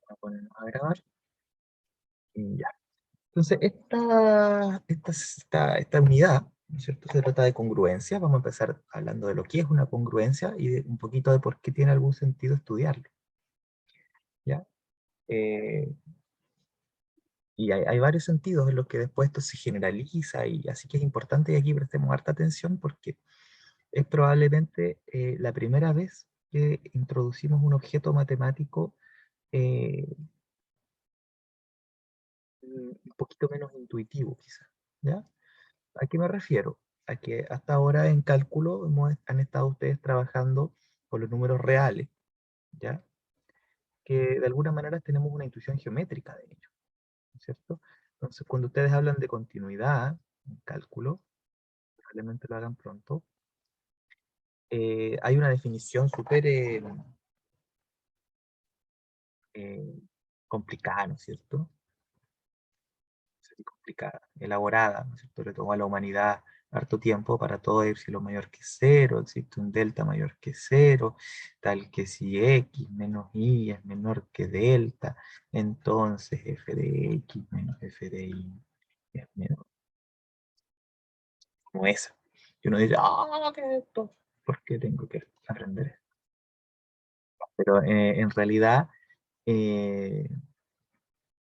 Vamos a ponernos a grabar. Y ya. Entonces, esta unidad, ¿no es cierto? Se trata de congruencia. Vamos a empezar hablando de lo que es una congruencia y de un poquito de por qué tiene algún sentido estudiarlo. ¿Ya? Eh, y hay varios sentidos en los que después esto se generaliza, y así que es importante que aquí prestemos harta atención porque es probablemente la primera vez que introducimos un objeto matemático eh, un poquito menos intuitivo, quizás. ¿Ya? ¿A qué me refiero? A que hasta ahora en cálculo han estado ustedes trabajando con los números reales, ¿ya? Que de alguna manera tenemos una intuición geométrica de ello, ¿no es cierto? Entonces, cuando ustedes hablan de continuidad en cálculo, probablemente lo hagan pronto, hay una definición súper eh, complicada, ¿no es cierto? Complicada, elaborada, ¿no es cierto? Le tomó a la humanidad harto tiempo para todo epsilon mayor que cero, existe un delta mayor que cero, tal que si x menos y es menor que delta, entonces f de x menos f de y es menor, como esa. Y uno dice, ah, ¿qué es esto? ¿Por qué tengo que aprender esto? Pero en realidad, eh,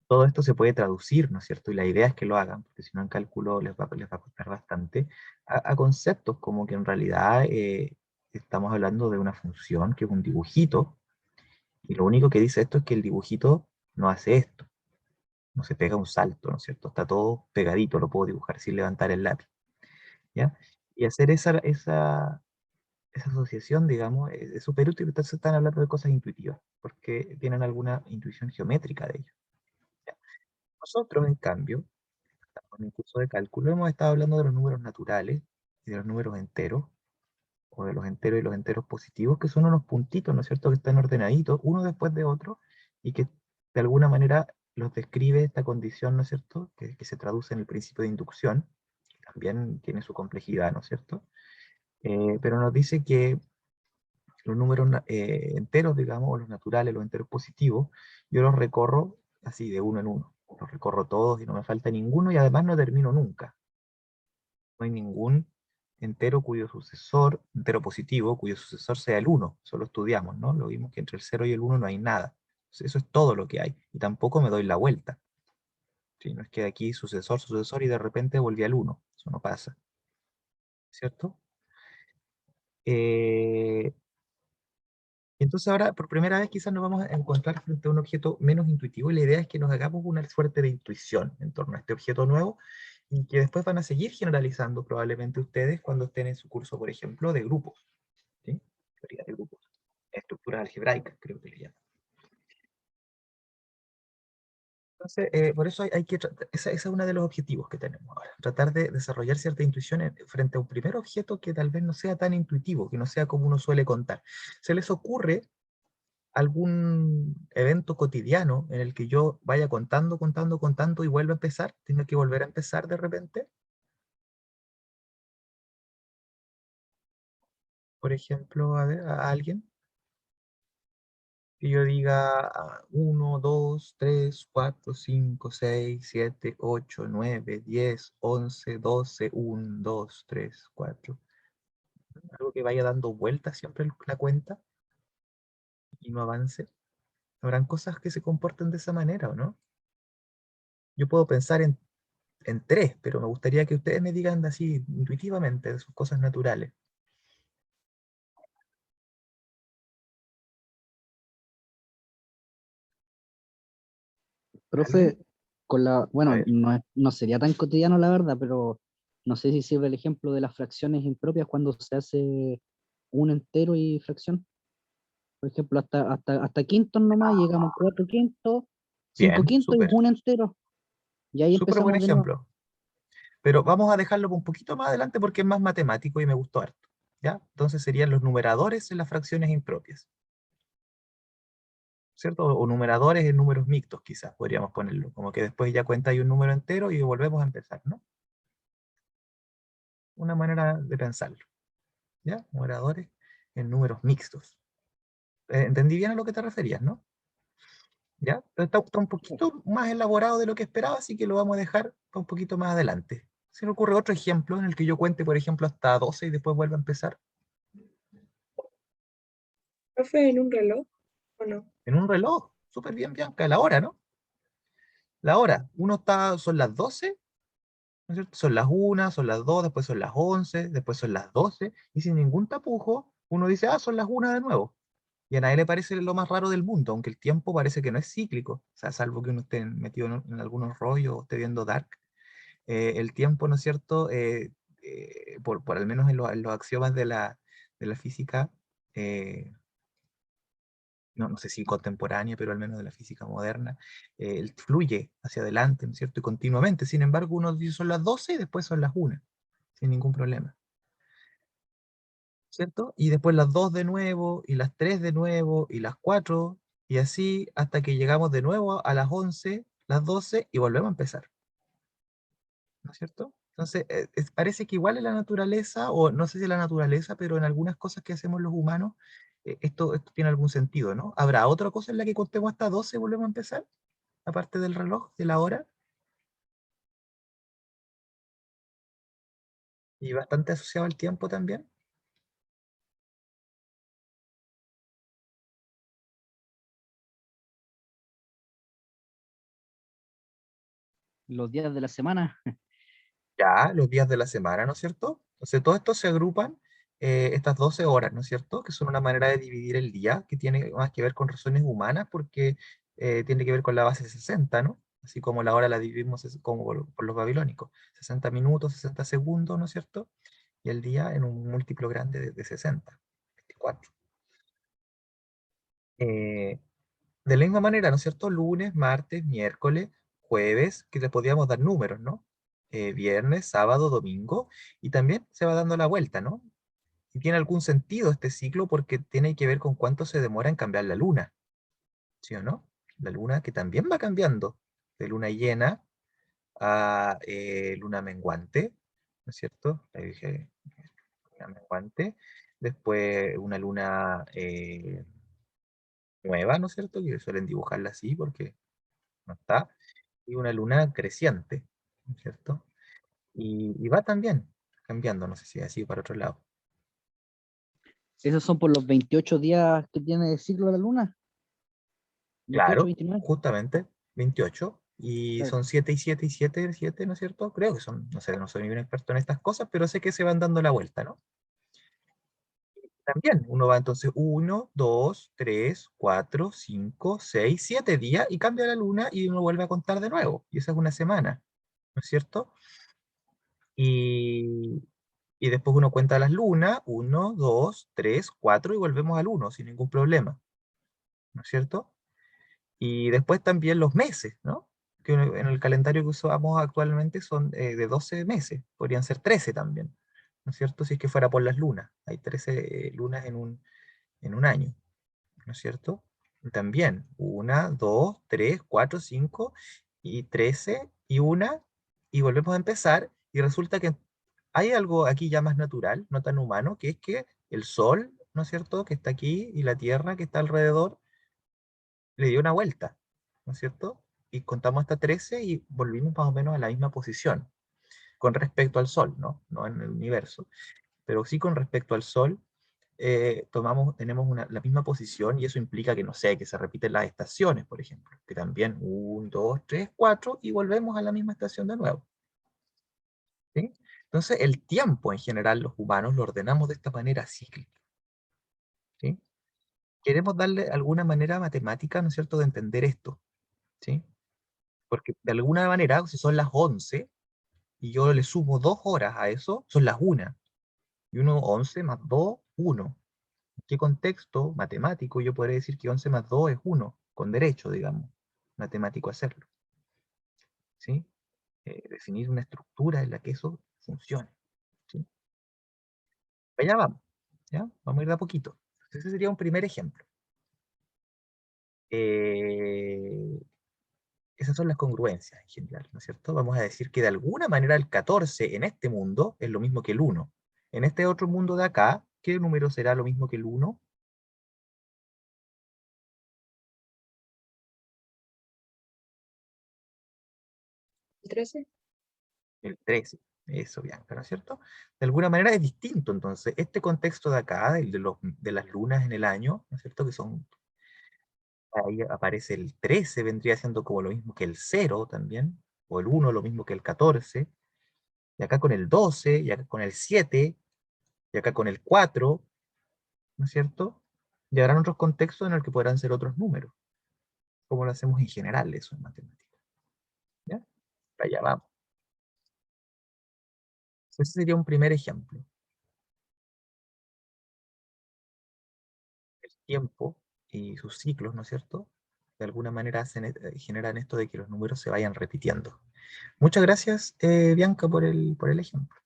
todo esto se puede traducir, ¿no es cierto? Y la idea es que lo hagan, porque si no en cálculo les va a costar bastante, a conceptos como que en realidad estamos hablando de una función que es un dibujito, y lo único que dice esto es que el dibujito no hace esto, no se pega un salto, ¿no es cierto? Está todo pegadito, lo puedo dibujar sin levantar el lápiz, ¿ya? Y hacer esa asociación, digamos, es súper útil. Entonces están hablando de cosas intuitivas, porque tienen alguna intuición geométrica de ello. ¿Ya? Nosotros, en cambio, en el curso de cálculo hemos estado hablando de los números naturales y de los números enteros, o de los enteros y los enteros positivos, que son unos puntitos, ¿no es cierto?, que están ordenaditos, uno después de otro, y que de alguna manera los describe esta condición, ¿no es cierto?, que se traduce en el principio de inducción, que también tiene su complejidad, ¿no es cierto? Pero nos dice que los números enteros, digamos, o los naturales, los enteros positivos, yo los recorro así de uno en uno. Los recorro todos y no me falta ninguno, y además no termino nunca. No hay ningún entero positivo, cuyo sucesor sea el uno. Eso lo estudiamos, ¿no? Lo vimos que entre el 0 y el 1 no hay nada. Entonces, eso es todo lo que hay. Y tampoco me doy la vuelta. ¿Sí? No es que de aquí sucesor, sucesor y de repente volví al 1. Eso no pasa. ¿Cierto? Eh, entonces ahora, por primera vez, quizás nos vamos a encontrar frente a un objeto menos intuitivo, y la idea es que nos hagamos una suerte de intuición en torno a este objeto nuevo, y que después van a seguir generalizando probablemente ustedes cuando estén en su curso, por ejemplo, de grupos. ¿Sí? Teoría de grupos, estructuras algebraicas, creo que le llaman. Entonces, por eso hay que ese es uno de los objetivos que tenemos ahora, tratar de desarrollar cierta intuición frente a un primer objeto que tal vez no sea tan intuitivo, que no sea como uno suele contar. ¿Se les ocurre algún evento cotidiano en el que yo vaya contando, contando, contando y vuelva a empezar, tenga que volver a empezar de repente? Por ejemplo, a ver, a alguien que yo diga 1, 2, 3, 4, 5, 6, 7, 8, 9, 10, 11, 12, 1, 2, 3, 4. Algo que vaya dando vueltas siempre la cuenta y no avance. Habrán cosas que se comporten de esa manera, ¿o no? Yo puedo pensar en tres, pero me gustaría que ustedes me digan así intuitivamente de sus cosas naturales. ¿Alguien? Profe, A bueno, ver. no sería tan cotidiano la verdad, pero no sé si sirve el ejemplo de las fracciones impropias cuando se hace un entero y fracción. Por ejemplo, hasta quintos nomás, llegamos a cuatro quintos, cinco Bien, quintos y súper. un entero. Y ahí Súper buen empezamos de nuevo. ejemplo. Pero vamos a dejarlo un poquito más adelante porque es más matemático y me gustó harto. ¿Ya? Entonces serían los numeradores en las fracciones impropias, ¿cierto? O numeradores en números mixtos, quizás podríamos ponerlo. Como que después ya cuenta hay un número entero y volvemos a empezar, ¿no? Una manera de pensarlo. ¿Ya? Numeradores en números mixtos. ¿Entendí bien a lo que te referías, no? ¿Ya? Pero está un poquito más elaborado de lo que esperaba, así que lo vamos a dejar para un poquito más adelante. ¿Se me ocurre otro ejemplo en el que yo cuente, por ejemplo, hasta 12 y después vuelva a empezar? ¿Profe, en un reloj o no? En un reloj, súper bien, Bianca, la hora, ¿no? La hora, son las 12, ¿no es cierto? Son las 1, son las 2, después son las 11, después son las 12, y sin ningún tapujo, uno dice, ah, son las 1 de nuevo. Y a nadie le parece lo más raro del mundo, aunque el tiempo parece que no es cíclico, o sea, salvo que uno esté metido en algunos rollos o esté viendo Dark, el tiempo, ¿no es cierto? Por al menos en los axiomas de la física, eh, no sé si contemporánea, pero al menos de la física moderna, fluye hacia adelante, ¿no es cierto? Y continuamente. Sin embargo, uno dice son las 12 y después son las 1, sin ningún problema, ¿cierto? Y después las 2 de nuevo, y las 3 de nuevo, y las 4 y así hasta que llegamos de nuevo a las 11, las 12 y volvemos a empezar, ¿no es cierto? Entonces, parece que igual en la naturaleza, o no sé si en la naturaleza, pero en algunas cosas que hacemos los humanos, esto tiene algún sentido, ¿no? ¿Habrá otra cosa en la que contemos hasta 12 y volvemos a empezar? Aparte del reloj, de la hora, y bastante asociado al tiempo también. Los días de la semana, Ya, los días de la semana, ¿no es cierto? Entonces, todo esto se agrupan, estas 12 horas, ¿no es cierto? Que son una manera de dividir el día, que tiene más que ver con razones humanas, porque tiene que ver con la base 60, ¿no? Así como la hora la dividimos como por los babilónicos, 60 minutos, 60 segundos, ¿no es cierto? Y el día en un múltiplo grande de 60, 24. Eh, De la misma manera, ¿no es cierto? Lunes, martes, miércoles, jueves, que le podíamos dar números, ¿no? Viernes, sábado, domingo, y también se va dando la vuelta, ¿no? Y tiene algún sentido este ciclo porque tiene que ver con cuánto se demora en cambiar la luna, ¿sí o no? La luna que también va cambiando de luna llena a luna menguante, ¿no es cierto? Ahí dije luna menguante, después una luna nueva, ¿no es cierto? Que suelen dibujarla así porque no está, y una luna creciente, ¿no es cierto? Y va también cambiando, no sé si así para otro lado. esos son por los 28 días que tiene el ciclo de la luna, 28, Claro, 29. justamente, 28, y Claro. son 7 y 7 y 7 7, ¿no es cierto? Creo que son, no sé, no soy un experto en estas cosas, pero sé que se van dando la vuelta, ¿no? También uno va entonces 1, 2, 3, 4, 5, 6, 7 días y cambia la luna y uno vuelve a contar de nuevo, y esa es una semana, ¿no es cierto? Y, y después uno cuenta las lunas, 1, 2, 3, 4 y volvemos al uno sin ningún problema, ¿no es cierto? Y después también los meses, ¿no? Que en el calendario que usamos actualmente son de 12 meses, podrían ser 13 también, ¿no es cierto? Si es que fuera por las lunas, hay 13 lunas en un año, ¿no es cierto? También, 1, 2, 3, 4, 5 y 13 y una, y volvemos a empezar, y resulta que hay algo aquí ya más natural, no tan humano, que es que el Sol, ¿no es cierto?, que está aquí, y la Tierra que está alrededor, le dio una vuelta, ¿no es cierto? Y contamos hasta 13 y volvimos más o menos a la misma posición con respecto al Sol, ¿no? No en el universo, pero sí con respecto al Sol, tenemos la misma posición y eso implica que, no sé, que se repiten las estaciones, por ejemplo, que también 1, 2, 3, 4 y volvemos a la misma estación de nuevo, ¿sí? Entonces, el tiempo en general, los humanos lo ordenamos de esta manera cíclica, ¿sí? Queremos darle alguna manera matemática, ¿no es cierto?, de entender esto, ¿sí? Porque de alguna manera, si son las 11 y yo le sumo 2 horas a eso, son las 1. Y 11 más 2, 1. ¿En qué contexto matemático yo podría decir que 11 más 2 es 1? Con derecho, digamos, matemático a hacerlo, ¿sí? Definir una estructura en la que eso funcione, ¿sí? Allá vamos, ¿ya? Vamos a ir de a poquito. Ese sería un primer ejemplo. Eh, Esas son las congruencias en general, ¿no es cierto? Vamos a decir que de alguna manera el 14 en este mundo es lo mismo que el 1. En este otro mundo de acá, ¿qué número será lo mismo que el 1? ¿El 13? El 13. Eso, Bianca, ¿no es cierto? De alguna manera es distinto, entonces, este contexto de acá, el de las lunas en el año, ¿no es cierto? Que son, ahí aparece el 13, vendría siendo como lo mismo que el 0 también, o el 1 lo mismo que el 14, y acá con el 12, y acá con el 7, y acá con el 4, ¿no es cierto? Y habrán otros contextos en el que podrán ser otros números, como lo hacemos en general eso en matemáticas. ¿Ya? Allá vamos. Ese sería un primer ejemplo. El tiempo y sus ciclos, ¿no es cierto? De alguna manera generan esto de que los números se vayan repitiendo. Muchas gracias, Bianca, por el ejemplo.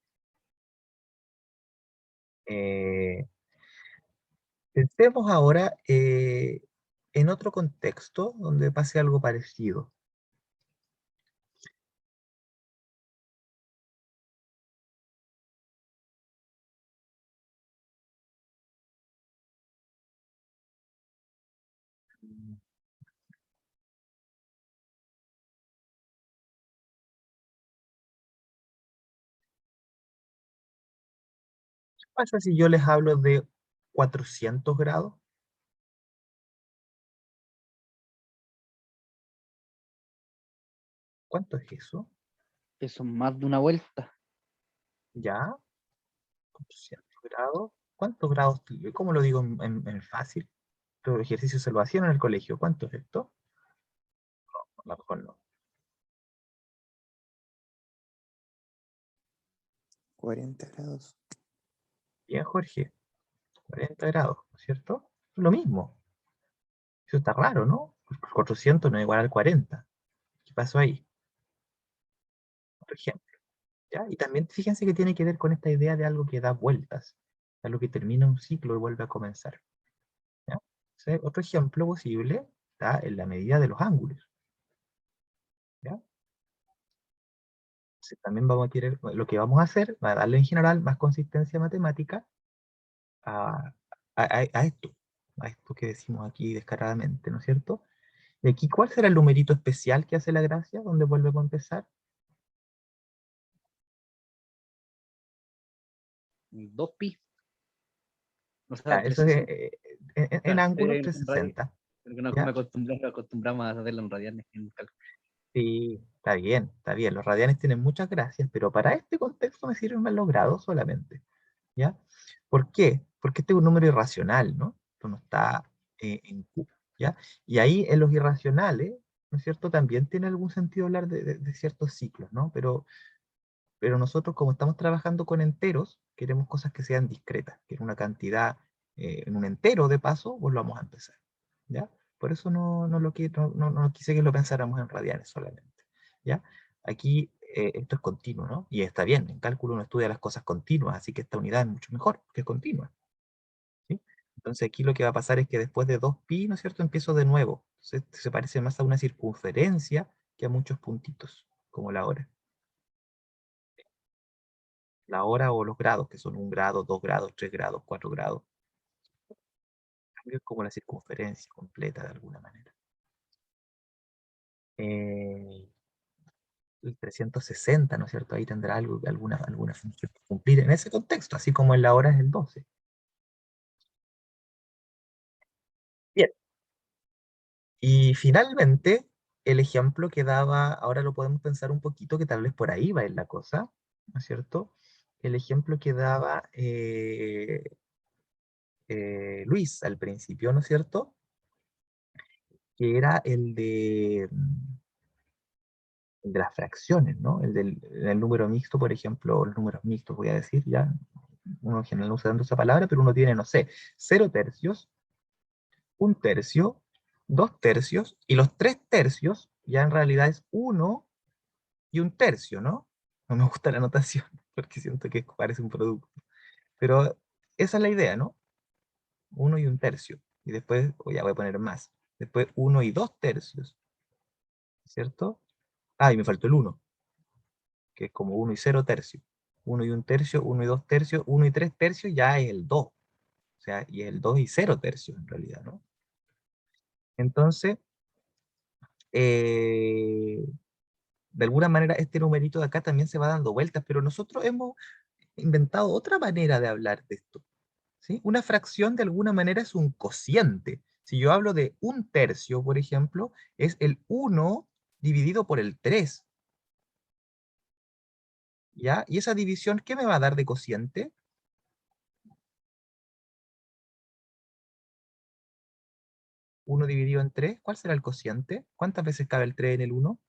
Eh, Pensemos ahora en otro contexto donde pase algo parecido. ¿Qué pasa si yo les hablo de 400 grados? ¿Cuánto es eso? Eso es más de una vuelta. ¿Ya? 400 grados. ¿Cuántos grados? ¿Cómo lo digo en fácil? Estos ejercicios se lo hacían en el colegio. ¿Cuánto es esto? A lo mejor no. 40 grados. Bien, Jorge. 40 grados, ¿no es cierto? Lo mismo. Eso está raro, ¿no? 400 no es igual al 40. ¿Qué pasó ahí? Otro ejemplo. ¿Ya? Y también fíjense que tiene que ver con esta idea de algo que da vueltas, algo que termina un ciclo y vuelve a comenzar. ¿Ya? Entonces, otro ejemplo posible está en la medida de los ángulos. ¿Ya? Entonces, también vamos a querer, lo que vamos a hacer va a darle en general más consistencia matemática a, a esto que decimos aquí descaradamente, ¿no es cierto? Y aquí, ¿cuál será el numerito especial que hace la gracia, donde volvemos a empezar? 2pi. O Ya, sea, eso es 360. en Ah, ángulos en radio. 360. Porque no me ¿Ya? acostumbramos a hacerlo en radianes en cálculo. Sí, está bien, está bien. Los radianes tienen muchas gracias, pero para este contexto me sirven más los grados solamente. ¿Ya? ¿Por qué? Porque este es un número irracional, ¿no? Esto no está en Q, ¿ya? Y ahí en los irracionales, ¿no es cierto? También tiene algún sentido hablar de ciertos ciclos, ¿no? Pero nosotros, como estamos trabajando con enteros, queremos cosas que sean discretas, que en una cantidad, en un entero de paso, pues lo vamos a empezar, ¿ya? Por eso no quise que lo pensáramos en radianes solamente, ¿ya? Aquí esto es continuo, ¿no? Y está bien, en cálculo uno estudia las cosas continuas, así que esta unidad es mucho mejor, que es continua, ¿sí? Entonces aquí lo que va a pasar es que después de 2pi, ¿no es cierto?, empiezo de nuevo. Se parece más a una circunferencia que a muchos puntitos, como la hora. La hora o los grados, que son 1 grado, 2 grados, 3 grados, 4 grados. Es como la circunferencia completa de alguna manera. Eh, el 360, ¿no es cierto? Ahí tendrá alguna función que cumplir en ese contexto, así como en la hora es el 12. Bien. Y finalmente, el ejemplo que daba, ahora lo podemos pensar un poquito, que tal vez por ahí va en la cosa, ¿no es cierto? El ejemplo que daba Luis al principio, ¿no es cierto? Que era el de las fracciones, ¿no? El número mixto, por ejemplo, los números mixtos, voy a decir, ya, uno en general no usa tanto esa palabra, pero uno tiene, no sé, 0 tercios, 1 tercio, 2 tercios, y los 3 tercios ya en realidad es 1 y 1 tercio, ¿no? No me gusta la notación, porque siento que parece un producto. Pero esa es la idea, ¿no? 1 y 1 tercio. Y después, ya voy a poner más. Después 1 y 2 tercios, ¿cierto? Ah, y me faltó el 1, que es como 1 y 0 tercios. 1 y 1 tercio, 1 y 2 tercios, 1 y 3 tercios ya es el 2. O sea, y el 2 y 0 tercios en realidad, ¿no? Entonces, eh, de alguna manera este numerito de acá también se va dando vueltas, pero nosotros hemos inventado otra manera de hablar de esto, ¿sí? Una fracción de alguna manera es un cociente. Si yo hablo de 1/3, por ejemplo, es el 1 dividido por el 3, ¿ya? Y esa división, ¿qué me va a dar de cociente? 1 dividido en 3, ¿cuál será el cociente? ¿Cuántas veces cabe el 3 en el 1?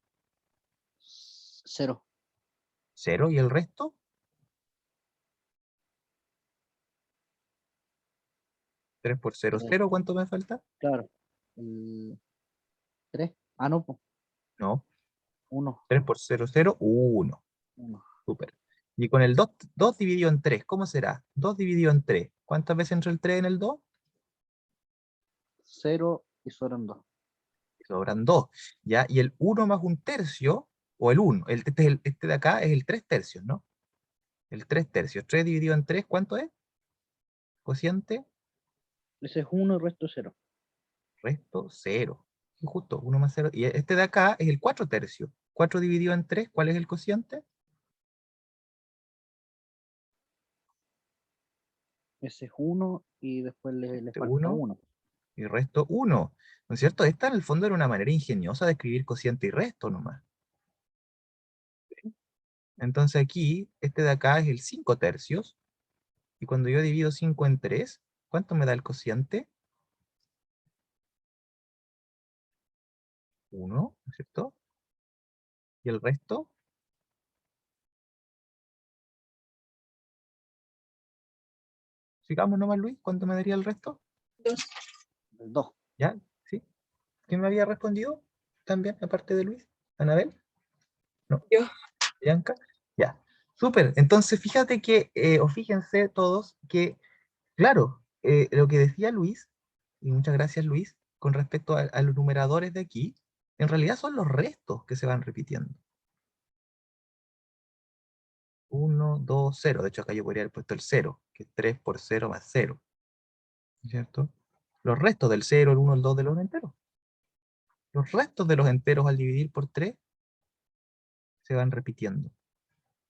0. 0, ¿y el resto? 3 por 0, 0, ¿cuánto me falta? Claro. 3. Ah, no, pues. No, 1. 3 por 0, 0, 1. 1. Súper. Y con el 2, 2 dividido en 3, ¿cómo será? 2 dividido en 3. ¿Cuántas veces entra el 3 en el 2? 0 y sobran 2. Sobran 2. ¿Ya? Y el 1 más 1/3, o el 1, este de acá es el 3/3, ¿no? El 3/3. 3 dividido en 3, ¿cuánto es? Cociente, Ese es 1 y el resto es 0. resto, 0. Y justo, 1 más 0. Y este de acá es el 4/3. 4 dividido en 3, ¿cuál es el cociente? Ese es 1 y después le falta 1 1. y resto 1. ¿No es cierto? Esta en el fondo era una manera ingeniosa de escribir cociente y resto nomás. Entonces aquí, este de acá es el 5/3. Y cuando yo divido 5 en 3, ¿cuánto me da el cociente? 1, ¿no es cierto? ¿Y el resto? Sigamos nomás, Luis, ¿cuánto me daría el resto? 2. 2. ¿Ya? ¿Sí? ¿Quién me había respondido también, aparte de Luis? ¿Anabel? No. Yo. ¿Bianca? Ya. Súper. Entonces, fíjate que, o fíjense todos, que, claro, lo que decía Luis, y muchas gracias Luis, con respecto a los numeradores de aquí, en realidad son los restos que se van repitiendo. 1, 2, 0. De hecho, acá yo podría haber puesto el 0, que es 3 por 0 más 0. ¿Cierto? Los restos del 0, el 1, el 2 de los enteros. Los restos de los enteros al dividir por 3 se van repitiendo.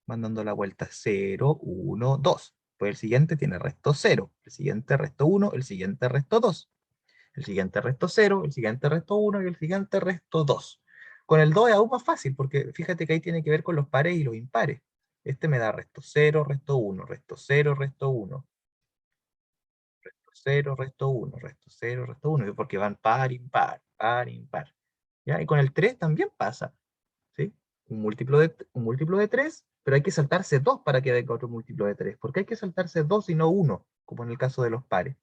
Van dando la vuelta 0, 1, 2. Pues el siguiente tiene resto 0, el siguiente resto 1, el siguiente resto 2. El siguiente resto 0, el siguiente resto 1 y el siguiente resto 2. Con el 2 es aún más fácil, porque fíjate que ahí tiene que ver con los pares y los impares. Este me da resto 0, resto 1, resto 0, resto 1. 0, resto 1, resto 0, resto 1, porque van par, impar, par, impar. ¿Ya? Y con el 3 también pasa, ¿sí? Un múltiplo de 3, pero hay que saltarse 2 para que venga otro múltiplo de 3. ¿Por qué hay que saltarse 2 y no 1? Como en el caso de los pares.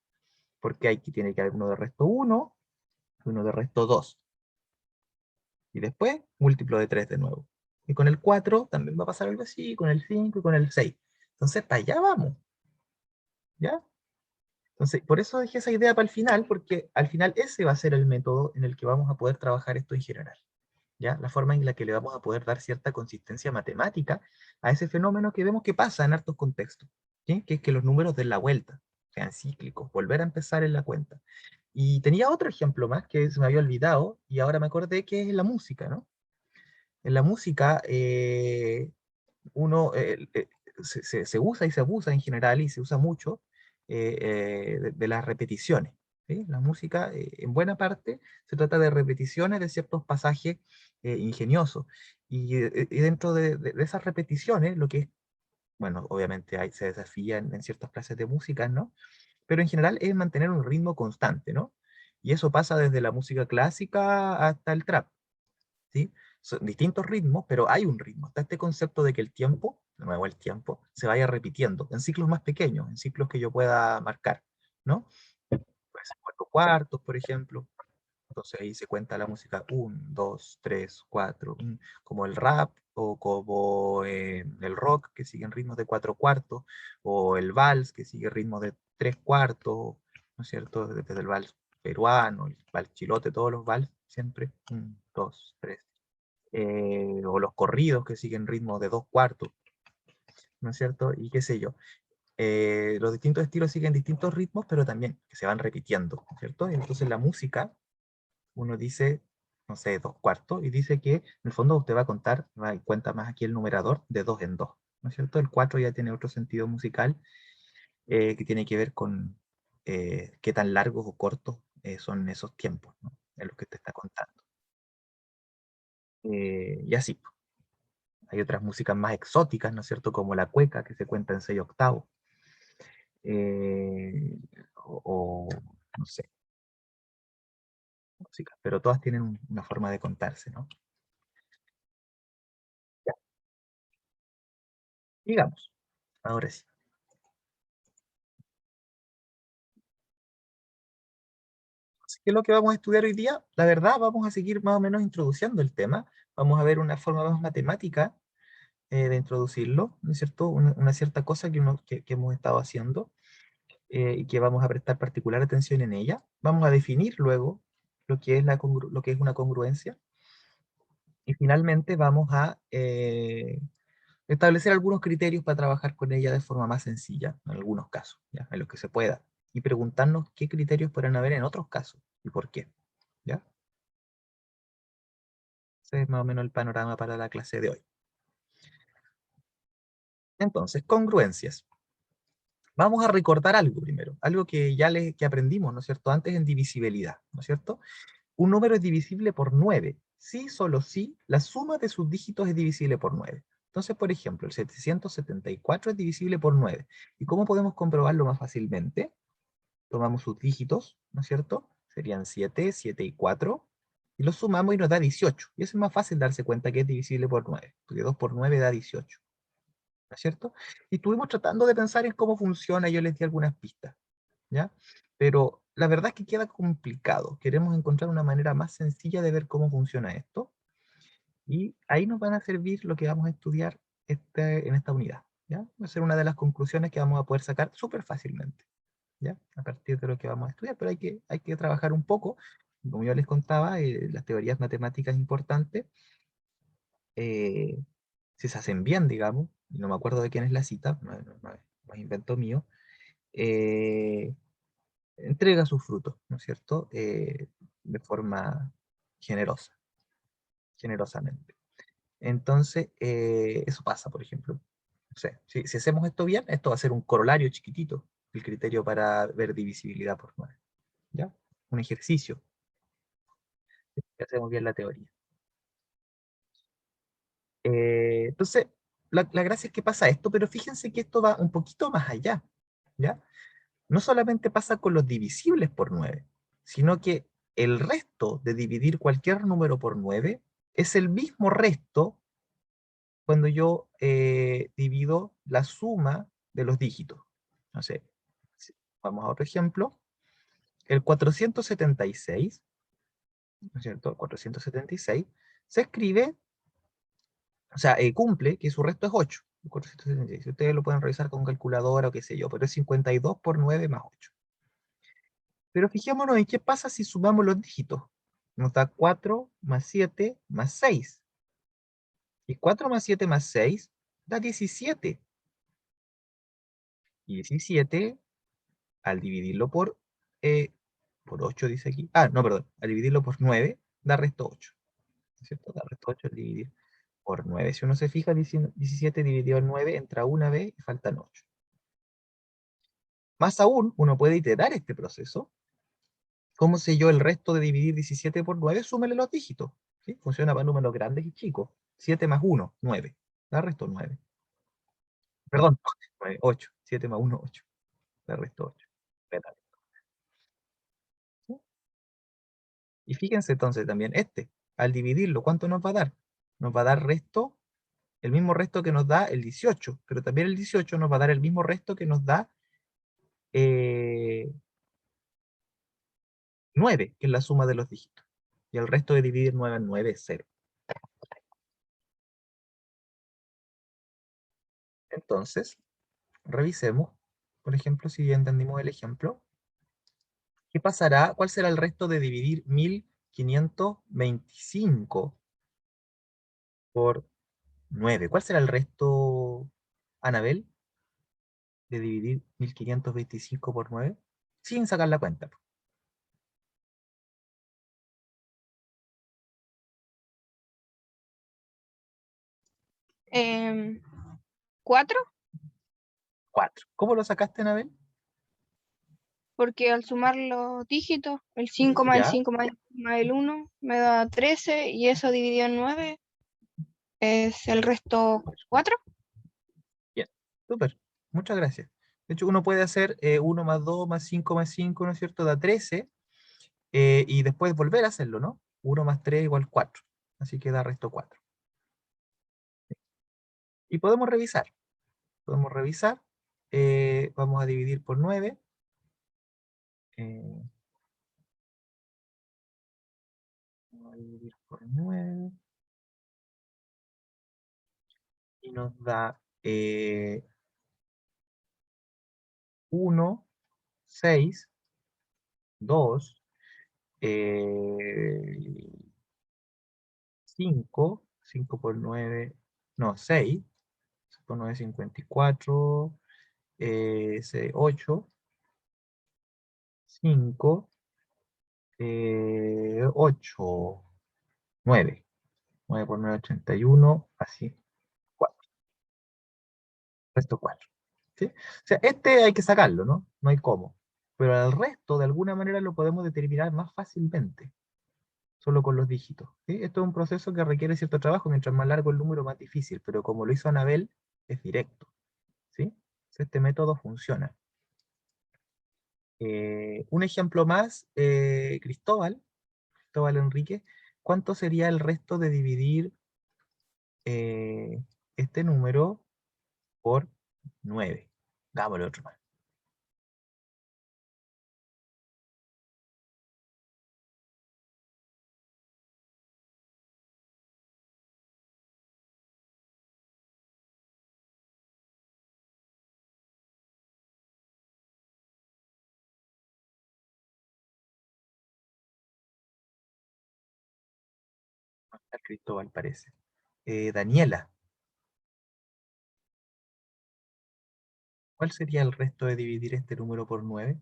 Porque tiene que haber uno de resto 1 y uno de resto 2. Y después, múltiplo de 3 de nuevo. Y con el 4 también va a pasar algo así, con el 5 y con el 6. Entonces, para allá vamos. ¿Ya? Entonces, por eso dejé esa idea para el final, porque al final ese va a ser el método en el que vamos a poder trabajar esto en general. ¿Ya? La forma en la que le vamos a poder dar cierta consistencia matemática a ese fenómeno que vemos que pasa en hartos contextos, ¿sí? Que es que los números den la vuelta, sean cíclicos, volver a empezar en la cuenta. Y tenía otro ejemplo más que se me había olvidado, y ahora me acordé que es la música, ¿no? En la música, uno se usa y se abusa en general, y se usa mucho de las repeticiones. ¿Sí? La música, en buena parte, se trata de repeticiones de ciertos pasajes ingeniosos. Y dentro de esas repeticiones, lo que es, bueno, obviamente se desafía en ciertas clases de música, ¿no? Pero en general es mantener un ritmo constante, ¿no? Y eso pasa desde la música clásica hasta el trap. ¿Sí? Son distintos ritmos, pero hay un ritmo. Está este concepto de que el tiempo, de nuevo el tiempo, se vaya repitiendo en ciclos más pequeños, en ciclos que yo pueda marcar, ¿no? Puede ser 4 cuartos, por ejemplo. Entonces ahí se cuenta la música 1, 2, 3, 4, como el rap o como el rock, que sigue en ritmos de 4 cuartos, o el vals, que sigue ritmos de 3 cuartos, ¿no es cierto? Desde el vals peruano, el vals chilote, todos los vals, siempre 1, 2, 3. O los corridos que siguen ritmos de 2 cuartos, ¿no es cierto? Y qué sé yo. Los distintos estilos siguen distintos ritmos, pero también que se van repitiendo, ¿cierto? Y entonces la música, uno dice, no sé, 2/4, y dice que en el fondo usted va a contar, cuenta más aquí el numerador de 2 en 2, ¿no es cierto? El 4 ya tiene otro sentido musical que tiene que ver con qué tan largos o cortos son esos tiempos, ¿no? En los que te está contando. Y así. Hay otras músicas más exóticas, ¿no es cierto? Como la cueca, que se cuenta en 6/8. eh, o, no sé, músicas, pero todas tienen una forma de contarse, ¿no? Ya, digamos, ahora sí. Así que lo que vamos a estudiar hoy día, la verdad, vamos a seguir más o menos introduciendo el tema. Vamos a ver una forma más matemática de introducirlo, ¿no es cierto? Una cierta cosa que hemos estado haciendo y que vamos a prestar particular atención en ella. Vamos a definir luego lo que es, lo que es una congruencia. Y finalmente vamos a establecer algunos criterios para trabajar con ella de forma más sencilla, en algunos casos, ¿ya? En los que se pueda. Y preguntarnos qué criterios podrán haber en otros casos y por qué. ¿Ya? Ese es más o menos el panorama para la clase de hoy. Entonces, congruencias. Vamos a recordar algo primero, algo que ya que aprendimos, ¿no es cierto?, antes en divisibilidad, ¿no es cierto? Un número es divisible por 9, si, solo si, la suma de sus dígitos es divisible por 9. Entonces, por ejemplo, el 774 es divisible por 9. ¿Y cómo podemos comprobarlo más fácilmente? Tomamos sus dígitos, ¿no es cierto? Serían 7, 7 y 4, y los sumamos y nos da 18. Y eso es más fácil darse cuenta que es divisible por 9, porque 2 por 9 da 18. ¿No es cierto? Y estuvimos tratando de pensar en cómo funciona, yo les di algunas pistas, ¿ya? Pero la verdad es que queda complicado. Queremos encontrar una manera más sencilla de ver cómo funciona esto, y ahí nos van a servir lo que vamos a estudiar en esta unidad, ¿ya? Va a ser una de las conclusiones que vamos a poder sacar súper fácilmente, ¿ya? A partir de lo que vamos a estudiar, pero hay que trabajar un poco. Como yo les contaba, las teorías matemáticas importantes, eh, si se hacen bien, digamos, y no me acuerdo de quién es la cita, no es invento mío, eh, entrega sus frutos, ¿no es cierto? De forma generosa, generosamente. Entonces, eso pasa, por ejemplo. No sé, si hacemos esto bien, esto va a ser un corolario chiquitito, el criterio para ver divisibilidad por 9, ¿ya? Un ejercicio, si hacemos bien la teoría. Entonces, la gracia es que pasa esto, pero fíjense que esto va un poquito más allá, ¿ya? No solamente pasa con los divisibles por 9, sino que el resto de dividir cualquier número por 9 es el mismo resto cuando yo divido la suma de los dígitos. No sé, vamos a otro ejemplo. El 476, ¿no es cierto? El 476 se escribe, o sea, cumple que su resto es 8. El 476. Ustedes lo pueden revisar con calculadora o qué sé yo, pero es 52 por 9 más 8. Pero fijémonos en qué pasa si sumamos los dígitos. Nos da 4 más 7 más 6. Y 4 más 7 más 6 da 17. Y 17, al dividirlo por 8, dice aquí. Ah, no, perdón. Al dividirlo por 9, da resto 8. ¿No es cierto? Da resto 8 al dividir por 9. Si uno se fija, 17 dividido en 9 entra una vez y faltan 8. Más aún, uno puede iterar este proceso. ¿Cómo sé yo el resto de dividir 17 por 9? Súmele los dígitos. ¿Sí? Funciona para números grandes y chicos. 7 más 1, 9. Da resto 9. Perdón, 9, 8. 7 más 1, 8. Da resto 8. ¿Sí? Y fíjense entonces también al dividirlo, ¿cuánto nos va a dar? Nos va a dar resto, el mismo resto que nos da el 18, pero también el 18 nos va a dar el mismo resto que nos da 9, que es la suma de los dígitos. Y el resto de dividir 9 en 9 es 0. Entonces, revisemos, por ejemplo, si ya entendimos el ejemplo, ¿qué pasará? ¿Cuál será el resto de dividir 1525 por 9? ¿Cuál será el resto, Anabel, de dividir 1525 por 9? Sin sacar la cuenta. ¿4? 4. ¿Cómo lo sacaste, Anabel? Porque al sumar los dígitos, el 5 más el Ya. 5 más el 1 me da 13 y eso dividido en 9 es el resto 4. Bien, súper. Muchas gracias. De hecho, uno puede hacer 1 más 2 más 5 más 5, ¿no es cierto? Da 13. Y después volver a hacerlo, ¿no? 1 más 3 igual 4. Así que da resto 4. Y podemos revisar. Podemos revisar. Vamos a dividir por 9. Vamos a dividir por 9. Y nos da 1, 6, 2, 5. 5 por 9, no, 6. 5 por 9, 54. 8. 5. 8. 9. 9 por 9, 81. Así. 4. Resto 4. ¿Sí? O sea, este hay que sacarlo, ¿no? No hay cómo. Pero el resto, de alguna manera, lo podemos determinar más fácilmente. Solo con los dígitos. ¿Sí? Esto es un proceso que requiere cierto trabajo. Mientras más largo el número, más difícil. Pero como lo hizo Anabel, es directo. ¿Sí? Entonces, este método funciona. Un ejemplo más, Cristóbal Enrique, ¿cuánto sería el resto de dividir este número por 9? Dámosle otro más. Cristóbal parece. Daniela, ¿cuál sería el resto de dividir este número por 9?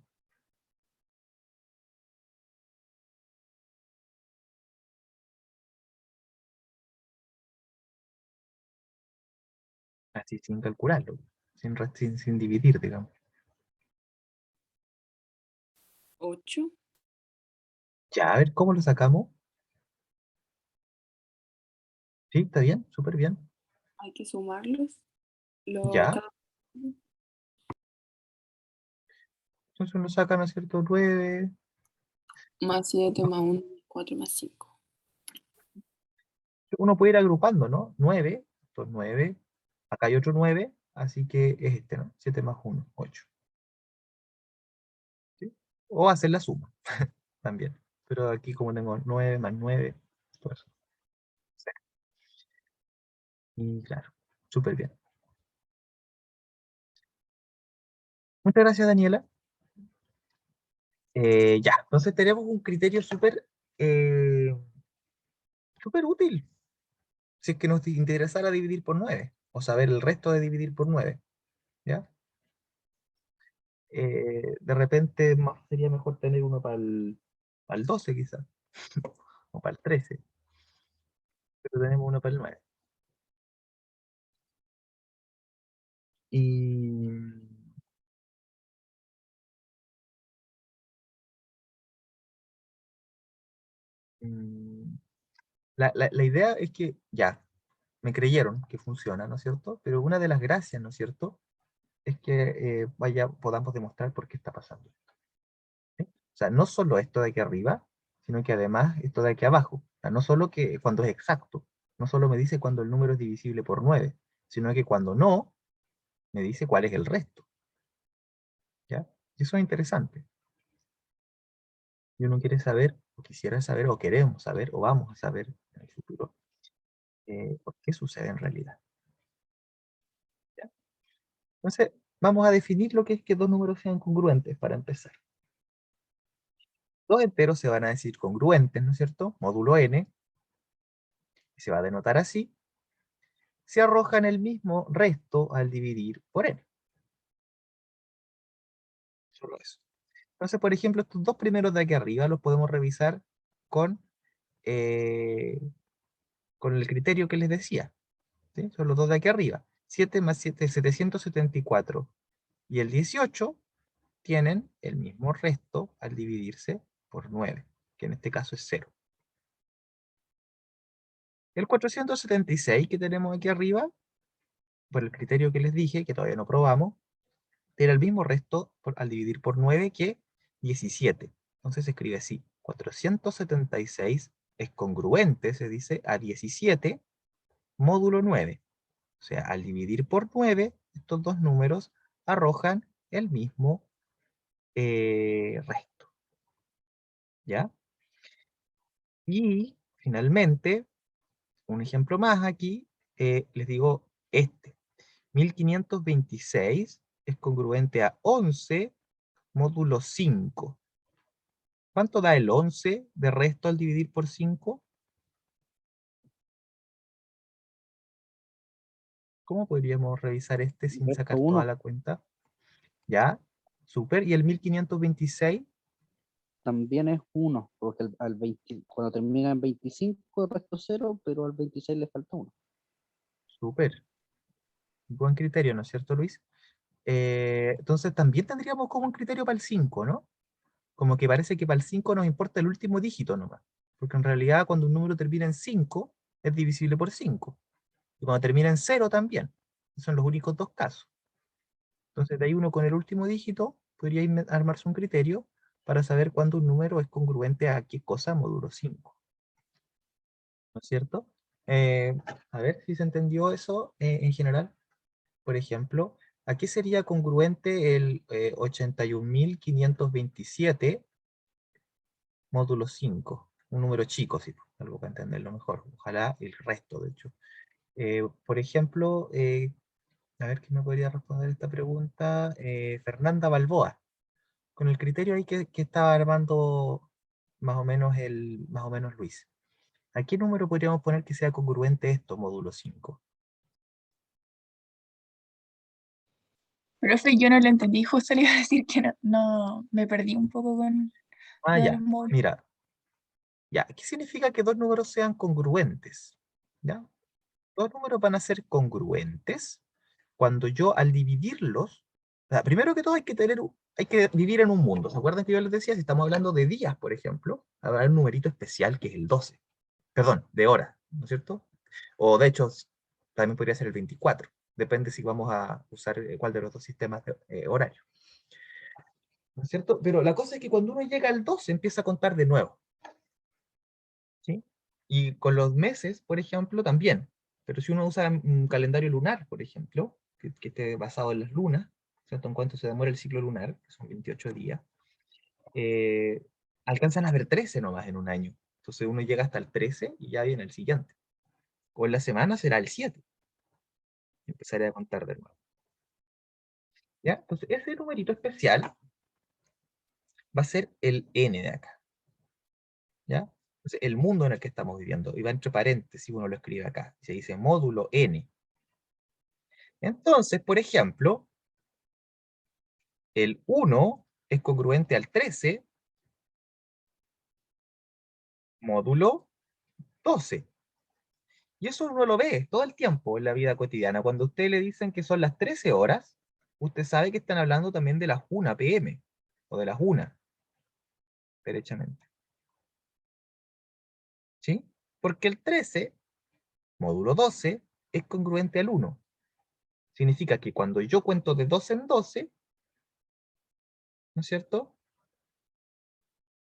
Así sin calcularlo, sin dividir, digamos. 8. Ya, a ver, ¿cómo lo sacamos? Sí, está bien, súper bien. Hay que sumarlos. Ya, Cada uno. entonces uno saca, ¿no es cierto? 9. Más 7 más 1, 4 más 5. Uno puede ir agrupando, ¿no? 9, esto es 9. Acá hay otro 9, así que es este, ¿no? 7 más 1, 8. ¿Sí? O hacer la suma, también. Pero aquí como tengo 9 más 9, todo eso. Sí. Y claro, súper bien. Muchas gracias, Daniela. Ya, entonces tenemos un criterio eh, súper útil. Si es que nos interesara dividir por 9, o saber el resto de dividir por 9. ¿Ya? De repente sería mejor tener uno para el 12 quizás, o para el 13, pero tenemos uno para el 9. Y mm, la idea es que ya, me creyeron que funciona, ¿no es cierto? Pero una de las gracias, ¿no es cierto? Es que podamos demostrar por qué está pasando esto. ¿Sí? O sea, no solo esto de aquí arriba, sino que además esto de aquí abajo. O sea, no solo que cuando es exacto, no solo me dice cuando el número es divisible por 9, sino que cuando no, me dice cuál es el resto. ¿Ya? Y eso es interesante. Y uno quiere saber, o quisiera saber, o queremos saber, o vamos a saber en el futuro, por qué sucede en realidad. ¿Ya? Entonces, vamos a definir lo que es que dos números sean congruentes para empezar. Dos enteros se van a decir congruentes, ¿no es cierto? Módulo n, y se va a denotar así, se arrojan el mismo resto al dividir por n. Solo eso. Entonces, por ejemplo, estos dos primeros de aquí arriba los podemos revisar con, eh, con el criterio que les decía. ¿sí? Son los dos de aquí arriba. 7 más 7 es 774. Y el 18 tienen el mismo resto al dividirse por 9, que en este caso es 0. El 476 que tenemos aquí arriba, por el criterio que les dije, que todavía no probamos, tiene el mismo resto al dividir por 9 que 17. Entonces se escribe así: 476 es congruente, se dice, a 17 módulo 9. O sea, al dividir por 9, estos dos números arrojan el mismo resto. ¿Ya? Y finalmente, un ejemplo más aquí, les digo este. 1526 es congruente a 11 módulo 5. ¿Cuánto da el 11 de resto al dividir por 5? ¿Cómo podríamos revisar este sin Resto sacar toda 1. la cuenta? ¿Ya? Súper. ¿Y el 1526? También es 1, porque cuando termina en 25 el resto 0, pero al 26 le falta 1. Súper. Buen criterio, ¿no es cierto, Luis? Entonces también tendríamos como un criterio para el 5, ¿no? Como que parece que para el 5 nos importa el último dígito nomás. Porque en realidad cuando un número termina en 5, es divisible por 5. Y cuando termina en 0 también. Son los únicos dos casos. Entonces de ahí uno con el último dígito podría armarse un criterio para saber cuándo un número es congruente a qué cosa módulo 5. ¿No es cierto? A ver si se entendió eso en general. Por ejemplo, ¿a qué sería congruente el 81.527 módulo 5? Un número chico, sí, algo para entenderlo mejor. Ojalá el resto, de hecho. Por ejemplo, a ver quién me podría responder esta pregunta. Fernanda Balboa. Con el criterio ahí que estaba armando más o menos Luis. ¿A qué número podríamos poner que sea congruente esto, módulo 5? Profe, yo no lo entendí, justo le iba a decir que no, me perdí un poco con Ah, lo de ya. los módulos. Mira, ya. ¿Qué significa que dos números sean congruentes? ¿Ya? Dos números van a ser congruentes cuando yo al dividirlos, o sea, primero que todo hay que vivir en un mundo. ¿Se acuerdan que yo les decía, si estamos hablando de días, por ejemplo, habrá un numerito especial que es el 12? Perdón, de horas, ¿no es cierto? O de hecho, también podría ser el 24. Depende si vamos a usar cuál de los dos sistemas horarios. ¿No es cierto? Pero la cosa es que cuando uno llega al 12 empieza a contar de nuevo. ¿Sí? Y con los meses, por ejemplo, también. Pero si uno usa un calendario lunar, por ejemplo, que esté basado en las lunas, ¿cierto? En cuanto se demora el ciclo lunar, que son 28 días, eh, alcanzan a ver 13 nomás en un año. Entonces uno llega hasta el 13 y ya viene el siguiente. O en la semana será el 7. Y empezaré a contar de nuevo. ¿Ya? Entonces ese numerito especial va a ser el n de acá. ¿Ya? Entonces, el mundo en el que estamos viviendo. Y va entre paréntesis, uno lo escribe acá. Se dice módulo n. Entonces, por ejemplo, el 1 es congruente al 13 módulo 12. Y eso uno lo ve todo el tiempo en la vida cotidiana. Cuando a usted le dicen que son las 13 horas, usted sabe que están hablando también de las 1 p.m. o de las 1, derechamente. ¿Sí? Porque el 13 módulo 12 es congruente al 1. Significa que cuando yo cuento de 12 en 12, ¿no es cierto?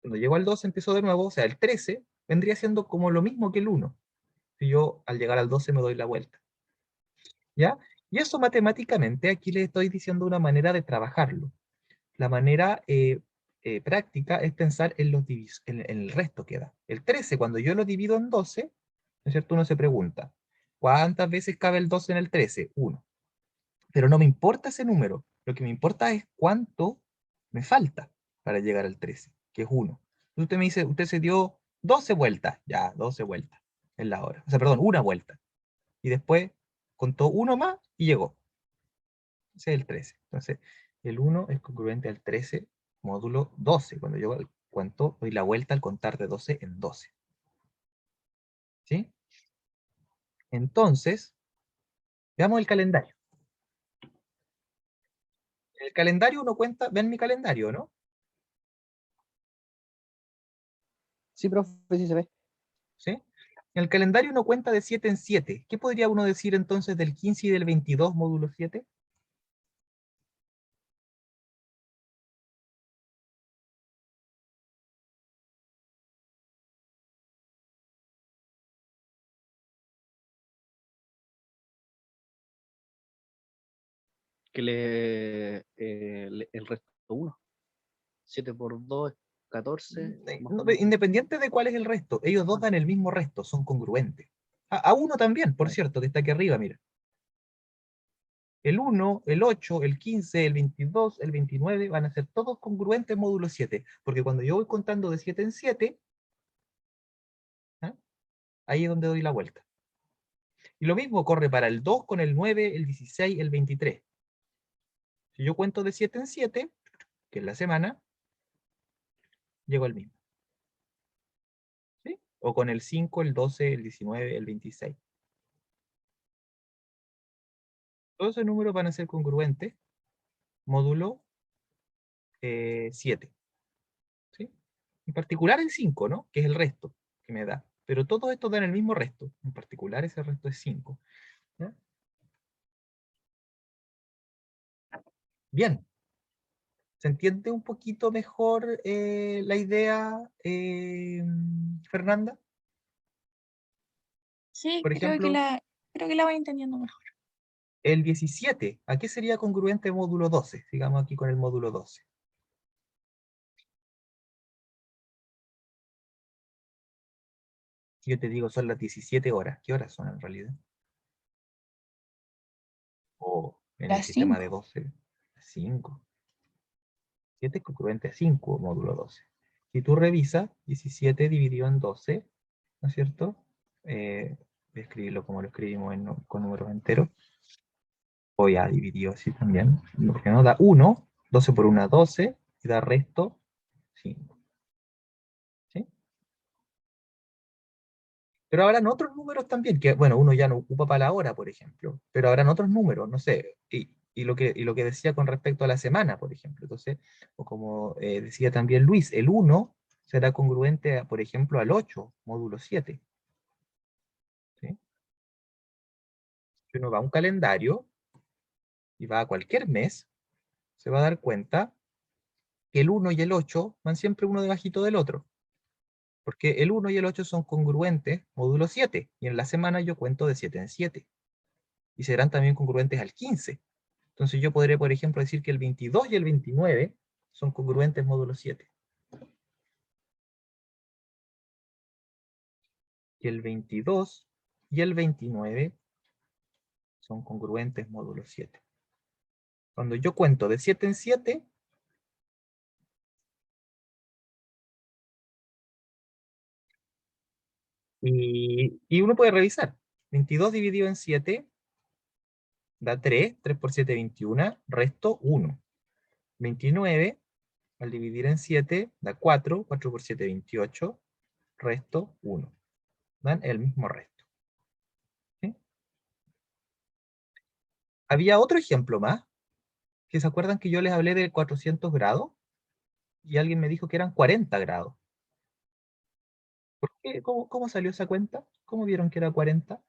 Cuando llego al 12 empiezo de nuevo, o sea, el 13 vendría siendo como lo mismo que el 1. Si yo al llegar al 12 me doy la vuelta. ¿Ya? Y eso matemáticamente aquí les estoy diciendo una manera de trabajarlo. La manera práctica es pensar en el resto que da. El 13, cuando yo lo divido en 12, ¿no es cierto? Uno se pregunta, ¿cuántas veces cabe el 12 en el 13? 1. Pero no me importa ese número. Lo que me importa es cuánto me falta para llegar al 13, que es 1. Usted me dice, usted se dio 12 vueltas. Ya, 12 vueltas en la hora. O sea, perdón, una vuelta. Y después contó uno más y llegó. Ese es el 13. Entonces, el 1 es congruente al 13 módulo 12. Cuando yo cuento, doy la vuelta al contar de 12 en 12. ¿Sí? Entonces, Veamos el calendario. En el calendario uno cuenta, ven mi calendario, ¿no? Sí, profe, sí se ve. ¿Sí? En el calendario uno cuenta de 7 en 7. ¿Qué podría uno decir entonces del 15 y del 22 módulo 7? Que el resto 1. 7 por 2 es 14. Más o menos. Independiente de cuál es el resto, ellos dos dan el mismo resto, son congruentes. A uno también, por cierto, que está aquí arriba, mira. El 1, el 8, el 15, el 22, el 29 van a ser todos congruentes módulo 7, porque cuando yo voy contando de 7 en 7, ¿ah? Ahí es donde doy la vuelta. Y lo mismo corre para el 2 con el 9, el 16, el 23. Si yo cuento de 7 en 7, que es la semana, llego al mismo. ¿Sí? O con el 5, el 12, el 19, el 26. Todos esos números van a ser congruentes, módulo 7. ¿Sí? En particular el 5, ¿no? Que es el resto que me da. Pero todos estos dan el mismo resto. En particular ese resto es 5. ¿Ya? Bien. ¿Se entiende un poquito mejor la idea, Fernanda? Sí, Por ejemplo, creo que la voy entendiendo mejor. el 17, ¿a qué sería congruente módulo 12? Sigamos aquí con el módulo 12. Si yo te digo son las 17 horas, ¿qué horas son en realidad? O en el Las sistema de 5. 12, 5. 7 es congruente a 5, módulo 12. Si tú revisas, 17 dividido en 12, ¿no es cierto? Voy a escribirlo como lo escribimos con números enteros. Voy a dividir así también, porque no da 1, 12 por 1, 12, y da resto 5. ¿Sí? Pero habrán otros números también, que bueno, uno ya no ocupa para la hora, por ejemplo, pero habrán otros números, no sé, y lo que decía con respecto a la semana, por ejemplo. Entonces, o como decía también Luis, el 1 será congruente, por ejemplo, al 8, módulo 7. ¿Sí? Si uno va a un calendario y va a cualquier mes, se va a dar cuenta que el 1 y el 8 van siempre uno debajito del otro. Porque el 1 y el 8 son congruentes, módulo 7, y en la semana yo cuento de 7 en 7. Y serán también congruentes al 15. Entonces yo podré, por ejemplo, decir que el 22 y el 29 son congruentes módulo 7. Y el 22 y el 29 son congruentes módulo 7. Cuando yo cuento de 7 en 7, y uno puede revisar. 22 dividido en 7 da 3, 3 por 7, 21, resto 1. 29 al dividir en 7 da 4, 4 por 7, 28, resto 1. Dan el mismo resto. ¿Sí? Había otro ejemplo más, que se acuerdan que yo les hablé de 400 grados, y alguien me dijo que eran 40 grados. ¿Por qué? ¿Cómo salió esa cuenta? ¿Cómo vieron que era 40?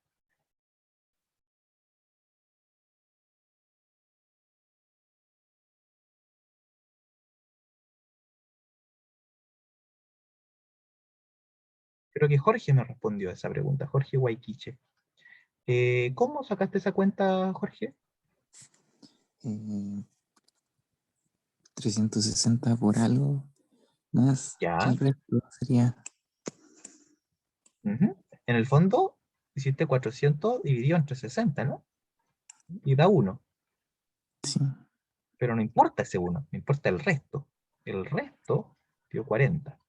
Creo que Jorge me respondió a esa pregunta, Jorge Guayquiche. ¿Cómo sacaste esa cuenta, Jorge? 360 por algo más que Ya. el resto sería. Ujú. En el fondo, hiciste 400 dividido entre 60, ¿no? Y da 1. Sí, Pero no importa ese 1, me importa el resto. El resto dio 40.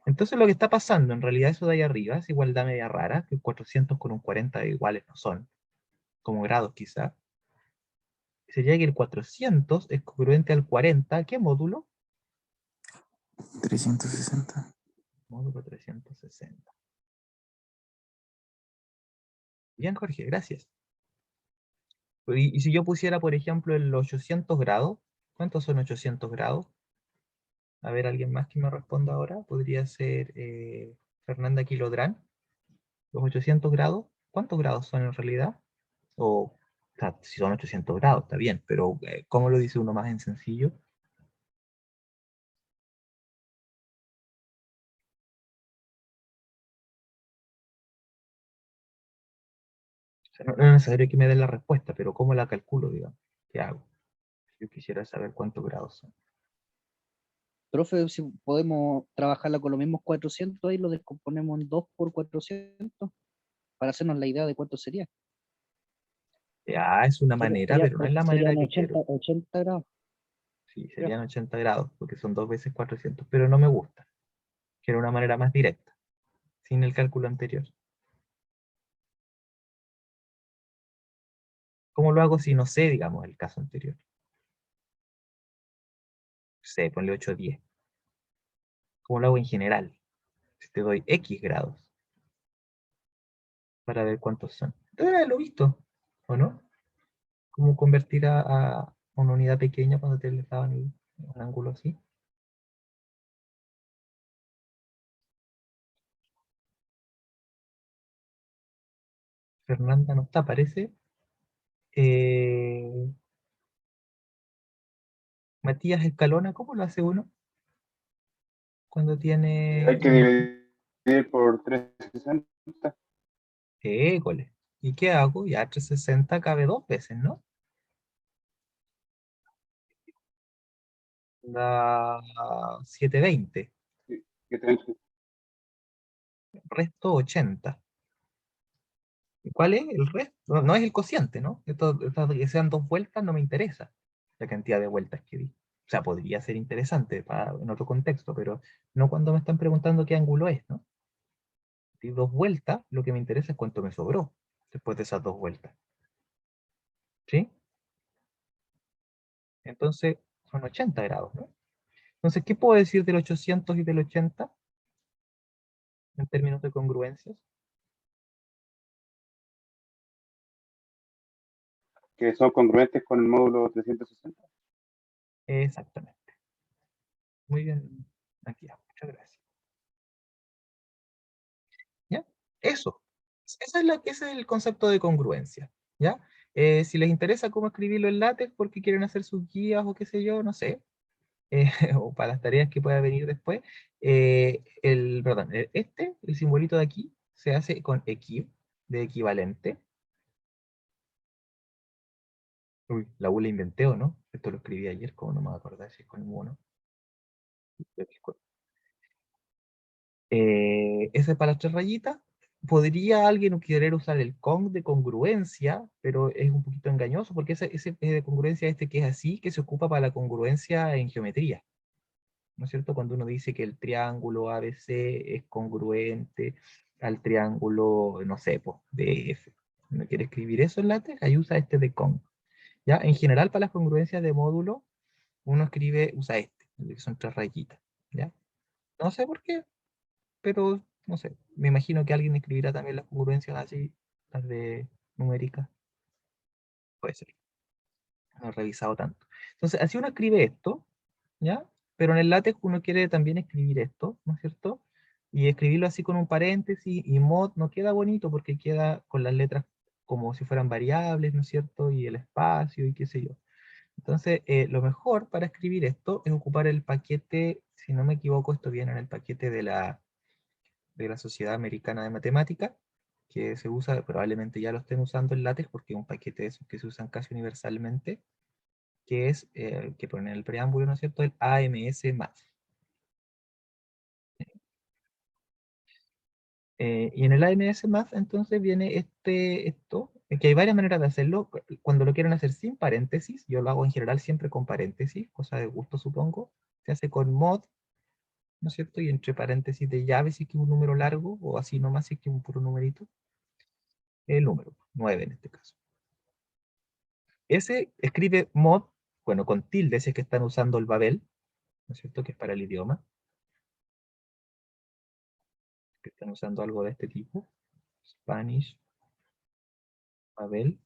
Entonces lo que está pasando, en realidad eso de ahí arriba, es igualdad media rara, que 400 con un 40 iguales no son, como grados quizá. Sería que el 400 es congruente al 40, ¿qué módulo? 360. Módulo 360. Bien, Jorge, gracias. Y si yo pusiera, por ejemplo, el 800 grados, ¿cuántos son 800 grados? A ver, alguien más que me responda ahora. Podría ser Fernanda Quilodrán. Los 800 grados, ¿cuántos grados son en realidad? O sea, si son 800 grados, está bien, pero ¿cómo lo dice uno más en sencillo? O sea, no es necesario que me den la respuesta, pero ¿cómo la calculo, digamos? ¿Qué hago? Yo quisiera saber cuántos grados son. Profe, si podemos trabajarla con los mismos 400 y lo descomponemos en 2 por 400 para hacernos la idea de cuánto sería. Ya, es una manera, pero no es la manera Serían que 80, quiero. 80 grados. Sí, Ya. serían 80 grados, porque son 2 veces 400, pero no me gusta. Quiero una manera más directa, sin el cálculo anterior. ¿Cómo lo hago si no sé, digamos, el caso anterior? Sé, ponle 8 o 10. ¿Cómo lo hago en general? Si te doy X grados, para ver cuántos son. Entonces, lo he visto, ¿o no? ¿Cómo convertir a una unidad pequeña cuando te le daban un ángulo así? Fernanda no está, parece. Eh, Matías Escalona, ¿cómo lo hace uno? Cuando tiene Hay que dividir por 360. École. ¿Y qué hago? Ya 360 cabe 2 veces, ¿no? Da 720. Que tenemos que- Resto 80. ¿Y cuál es el resto? No, no es el cociente, ¿no? Esto de que sean 2 vueltas no me interesa la cantidad de vueltas que di. O sea, podría ser interesante en otro contexto, pero no cuando me están preguntando qué ángulo es, ¿no? Di 2 vueltas, lo que me interesa es cuánto me sobró después de esas 2 vueltas. ¿Sí? Entonces, son 80 grados, ¿no? Entonces, ¿qué puedo decir del 800 y del 80 en términos de congruencias? que son congruentes con el módulo 360. Exactamente. Muy bien, aquí, muchas gracias. ¿Ya? Eso. Ese es el concepto de congruencia. ¿Ya? Si les interesa cómo escribirlo en LaTeX porque quieren hacer sus guías o qué sé yo, no sé, o para las tareas que pueda venir después, perdón, el simbolito de aquí se hace con de equivalente. Uy, la U la inventé, ¿o no? Esto lo escribí ayer, como no me acuerdo si es con U o no. Ese para las 3 rayitas. Podría alguien querer usar el con de congruencia, pero es un poquito engañoso, porque ese de congruencia que es así, que se ocupa para la congruencia en geometría. ¿No es cierto? Cuando uno dice que el triángulo ABC es congruente al triángulo, no sé, pues, DF. Uno quiere escribir eso en LaTeX, ahí usa este de con. ¿Ya? En general, para las congruencias de módulo, uno usa que son 3 rayitas. ¿Ya? No sé por qué, pero no sé, me imagino que alguien escribirá también las congruencias así, las de numéricas, puede ser, no he revisado tanto. Entonces, así uno escribe esto, ¿ya? Pero en el LaTeX uno quiere también escribir esto, ¿no es cierto? Y escribirlo así con un paréntesis y mod no queda bonito porque queda con las letras como si fueran variables, ¿no es cierto? Y el espacio y qué sé yo. Entonces, lo mejor para escribir esto es ocupar el paquete, si no me equivoco, esto viene en el paquete de la Sociedad Americana de Matemática, que se usa, probablemente ya lo estén usando en LaTeX porque es un paquete de esos que se usan casi universalmente, que es, que pone en el preámbulo, ¿no es cierto?, el AMS Math. Y en el AMS Math entonces viene que hay varias maneras de hacerlo. Cuando lo quieren hacer sin paréntesis, yo lo hago en general siempre con paréntesis, cosa de gusto supongo, se hace con mod, ¿no es cierto? Y entre paréntesis de llave si es que es un número largo, o así nomás si es que es un puro numerito, el número, 9 en este caso. Ese escribe mod, bueno, con tilde, si es que están usando el Babel, ¿no es cierto? Que es para el idioma, que están usando algo de este tipo, Spanish, Babel.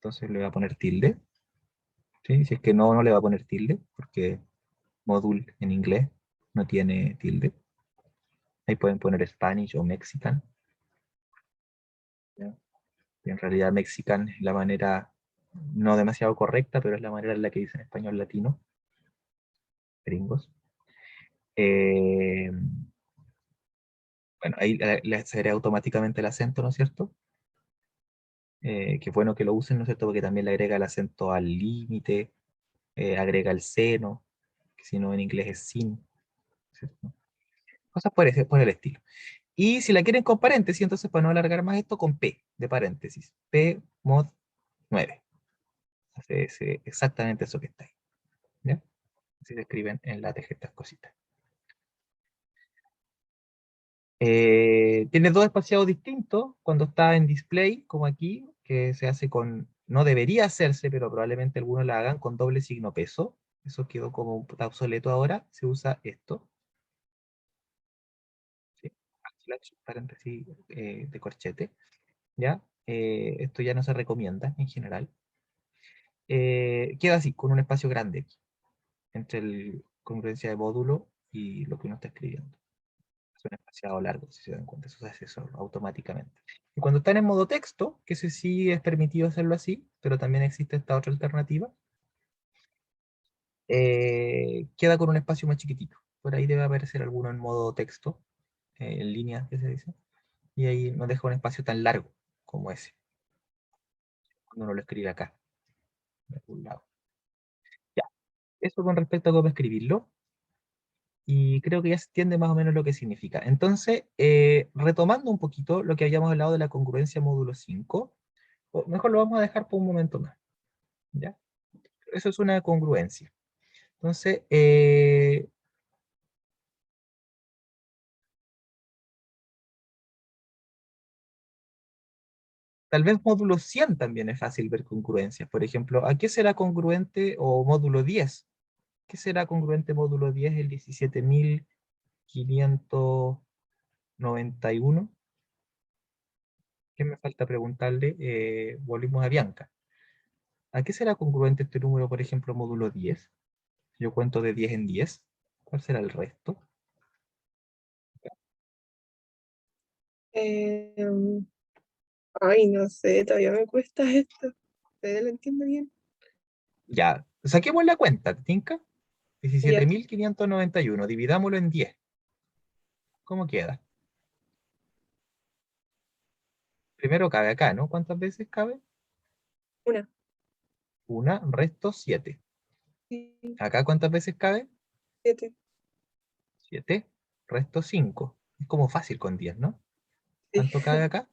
Entonces le voy a poner tilde. ¿Sí? Si es que no, no le va a poner tilde, porque module en inglés no tiene tilde. Ahí pueden poner Spanish o Mexican. ¿Ya? Y en realidad Mexican es la manera no demasiado correcta, pero es la manera en la que dicen español latino. Gringos. Bueno, ahí le seré automáticamente el acento, ¿no es cierto? Que bueno que lo usen, ¿no es cierto? Porque también le agrega el acento al límite, agrega el seno, que si no en inglés es sin, ¿cierto? Cosas por el estilo. Y si la quieren con paréntesis, entonces para no alargar más esto, con P de paréntesis. P mod 9. Es exactamente eso que está ahí. ¿Ya? Así se escriben en LaTeX estas cositas. Tiene dos espaciados distintos cuando está en display, como aquí, que se hace con, no debería hacerse, pero probablemente algunos la hagan con doble signo peso. Eso quedó como está obsoleto ahora. Se usa esto. ¿Sí? Slash, paréntesis de corchete. ¿Ya? Esto ya no se recomienda en general. Queda así, con un espacio grande aquí, entre la congruencia de módulo y lo que uno está escribiendo. Es un espaciado largo, si se dan cuenta, eso se hace solo, automáticamente. Y cuando están en modo texto, que ese sí es permitido hacerlo así, pero también existe esta otra alternativa, queda con un espacio más chiquitito. Por ahí debe aparecer alguno en modo texto, en línea, que se dice, y ahí no deja un espacio tan largo como ese, cuando uno lo escribe acá, de algún lado. Ya, eso con respecto a cómo escribirlo. Y creo que ya se entiende más o menos lo que significa. Entonces, retomando un poquito lo que habíamos hablado de la congruencia módulo 5, o mejor lo vamos a dejar por un momento más. ¿Ya? Eso es una congruencia. Entonces, tal vez módulo 100 también es fácil ver congruencias. Por ejemplo, ¿a qué será congruente o módulo 10? ¿Qué será congruente módulo 10? El 17.591. ¿Qué me falta preguntarle? Volvimos a Bianca. ¿A qué será congruente este número, por ejemplo, módulo 10? Yo cuento de 10 en 10. ¿Cuál será el resto? Ay, no sé, todavía me cuesta esto. ¿Ustedes lo entienden bien? Ya, saquemos la cuenta, ¿tinca? Ya, 17.591, dividámoslo en 10. ¿Cómo queda? Primero cabe acá, ¿no? ¿Cuántas veces cabe? una. Una, resto 7. Sí, ¿Acá cuántas veces cabe? 7. 7, resto 5. Es como fácil con 10, ¿no? Sí, ¿Cuánto cabe acá?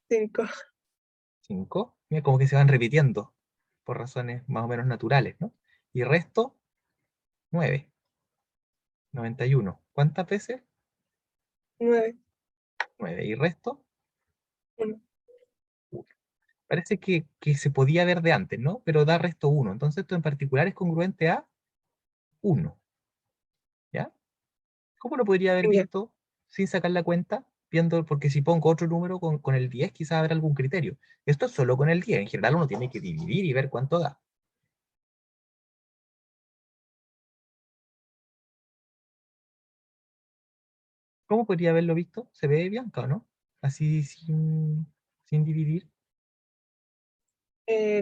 5. 5. Mira, como que se van repitiendo por razones más o menos naturales, ¿no? Y resto 9. 91. ¿Cuántas veces? 9. 9. ¿Y resto? 1. 1. Parece que se podía ver de antes, ¿no? Pero da resto 1. Entonces esto en particular es congruente a 1. ¿Ya? ¿Cómo lo podría haber Ya. visto sin sacar la cuenta? Viendo, porque si pongo otro número con el 10, quizás habrá algún criterio. Esto es solo con el 10. En general uno tiene que dividir y ver cuánto da. ¿Cómo podría haberlo visto? ¿Se ve Bianca o no? Así sin dividir.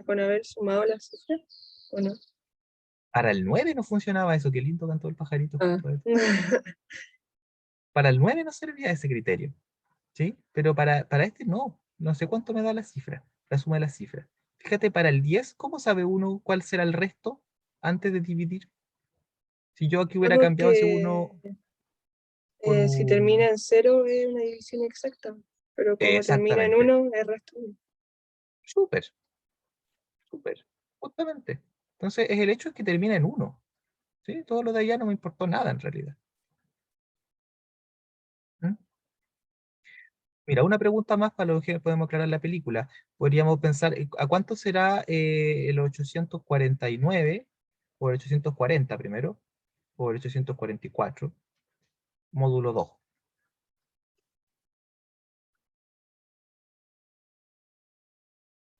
Con haber sumado las cifras, ¿o no? Para el 9 no funcionaba eso. Qué lindo cantó el pajarito Ah. justo ahí. Para el 9 no servía ese criterio. ¿Sí? Pero para este no. No sé cuánto me da la cifra, la suma de las cifras. Fíjate, para el 10, ¿cómo sabe uno cuál será el resto antes de dividir? Si yo aquí hubiera cambiado ese Porque 1 por si termina un... en 0 es una división exacta, pero como termina en Exactamente. 1 es resto 1. Súper, súper. Justamente. Entonces, es el hecho de que termina en 1. ¿Sí? Todo lo de allá no me importó nada en realidad. ¿Mm? Mira, una pregunta más para lo que podemos aclarar la película. Podríamos pensar, ¿a cuánto será el 849, o el 840 primero, o el 844, módulo 2?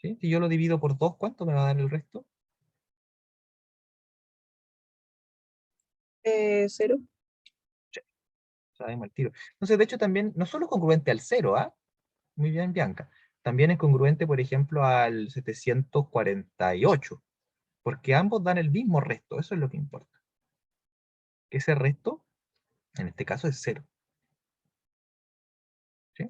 ¿Sí? Si yo lo divido por 2, ¿cuánto me va a dar el resto? 0. Sabemos el tiro. Entonces, de hecho, también, no solo es congruente al 0, ¿ah? Muy bien, Bianca. También es congruente, por ejemplo, al 748, porque ambos dan el mismo resto, eso es lo que importa. Que ese resto, en este caso, es 0. ¿Sí?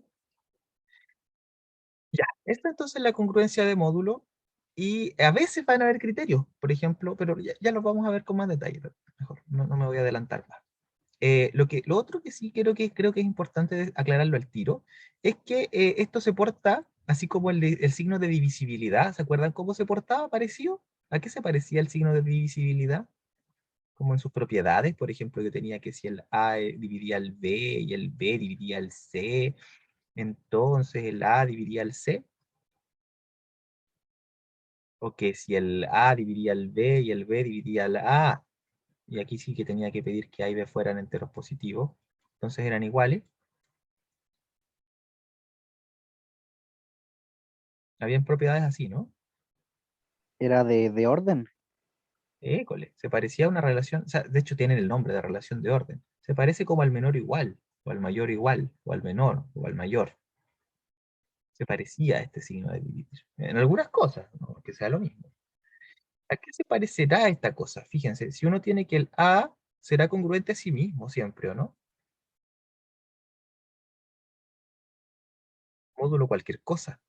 Ya, esta entonces es la congruencia de módulo, y a veces van a haber criterios, por ejemplo, pero ya los vamos a ver con más detalle, mejor, no me voy a adelantar más. Lo otro que sí creo que es importante aclararlo al tiro, es que esto se porta, así como el signo de divisibilidad. ¿Se acuerdan cómo se portaba? ¿Parecido? ¿A qué se parecía el signo de divisibilidad? Como en sus propiedades, por ejemplo, que tenía que si el A dividía el B y el B dividía el C, entonces el A dividía el C. O que si el A dividía el B y el B dividía el A. Y aquí sí que tenía que pedir que A y B fueran enteros positivos. Entonces eran iguales. Habían propiedades así, ¿no? Era de orden. École, se parecía a una relación, o sea, de hecho tienen el nombre de relación de orden. Se parece como al menor igual, o al mayor igual, o al menor, o al mayor. Se parecía a este signo de dividir. En algunas cosas, no que sea lo mismo. ¿A qué se parecerá esta cosa? Fíjense, si uno tiene que el A será congruente a sí mismo siempre, ¿o no? Módulo cualquier cosa.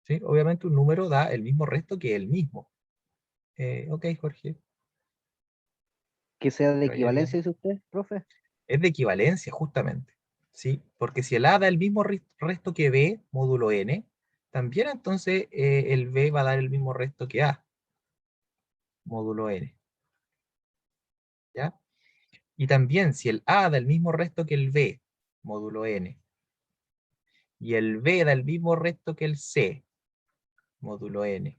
¿Sí? Obviamente un número da el mismo resto que el mismo. Ok, Jorge. Que sea de Que vaya bien. equivalencia, dice usted, profe. Es de equivalencia, justamente. ¿Sí? Porque si el A da el mismo resto que B, módulo n, también entonces el B va a dar el mismo resto que A, módulo n. ¿Ya? Y también si el A da el mismo resto que el B, módulo n, y el B da el mismo resto que el C, módulo n.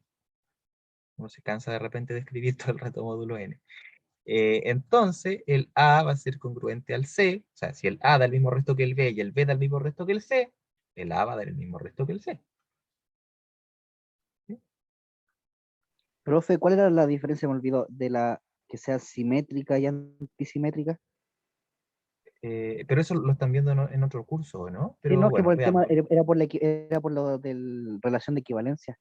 Uno se cansa de repente de escribir todo el rato módulo n. Entonces el A va a ser congruente al C, o sea, si el A da el mismo resto que el B y el B da el mismo resto que el C, el A va a dar el mismo resto que el C. ¿Sí? Profe, ¿cuál era la diferencia, me olvidó, de la que sea simétrica y antisimétrica? Pero eso lo están viendo en otro curso, ¿no? Sí, Pero no, es que bueno, por el tema, veámoslo. era por lo de relación de equivalencia.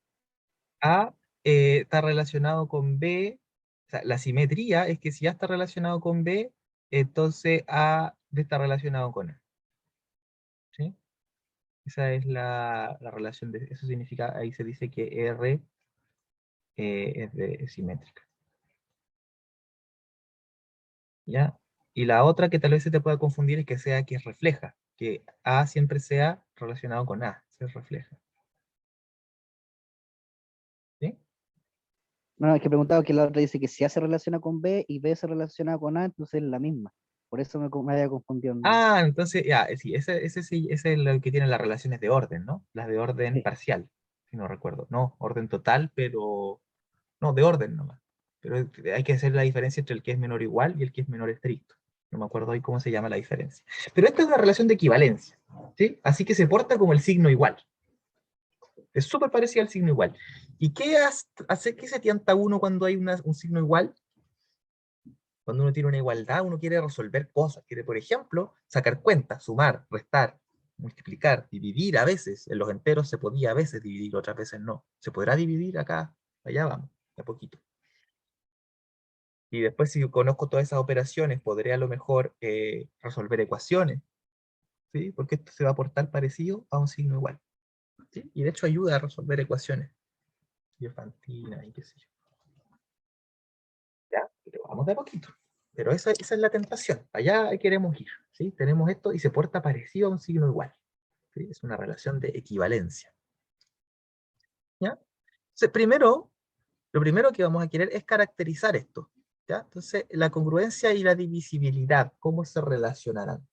A está relacionado con B, o sea, la simetría es que si A está relacionado con B, entonces A está relacionado con A. ¿Sí? Esa es la relación, eso significa, ahí se dice que R es simétrica. ¿Ya? Y la otra que tal vez se te pueda confundir es que sea que refleja, que A siempre sea relacionado con A, se refleja. ¿Sí? No, es que preguntaba que la otra dice que si A se relaciona con B y B se relaciona con A, entonces es la misma. Por eso me había confundido. Ah, entonces, ya, sí, sí, ese es el que tiene las relaciones de orden, ¿no? Las de orden Sí. parcial, si no recuerdo. No, orden total, pero... No, de orden nomás. Pero hay que hacer la diferencia entre el que es menor igual y el que es menor estricto. No me acuerdo ahí cómo se llama la diferencia. Pero esta es una relación de equivalencia, ¿sí? Así que se porta como el signo igual. Es súper parecido al signo igual. ¿Y qué hace que se tienta uno cuando hay un signo igual? Cuando uno tiene una igualdad, uno quiere resolver cosas. Quiere, por ejemplo, sacar cuentas, sumar, restar, multiplicar, dividir a veces. En los enteros se podía a veces dividir, otras veces no. ¿Se podrá dividir acá? Allá vamos, de a poquito. Y después, si conozco todas esas operaciones, podré a lo mejor resolver ecuaciones, ¿sí? Porque esto se va a portar parecido a un signo igual, ¿sí? Y de hecho ayuda a resolver ecuaciones. Diofantina y qué sé yo. ¿Ya? Pero vamos de a poquito. Pero esa es la tentación. Allá queremos ir, ¿sí? Tenemos esto y se porta parecido a un signo igual, ¿sí? Es una relación de equivalencia. ¿Ya? Entonces, lo primero que vamos a querer es caracterizar esto, ¿ya? Entonces, la congruencia y la divisibilidad, ¿cómo se relacionarán?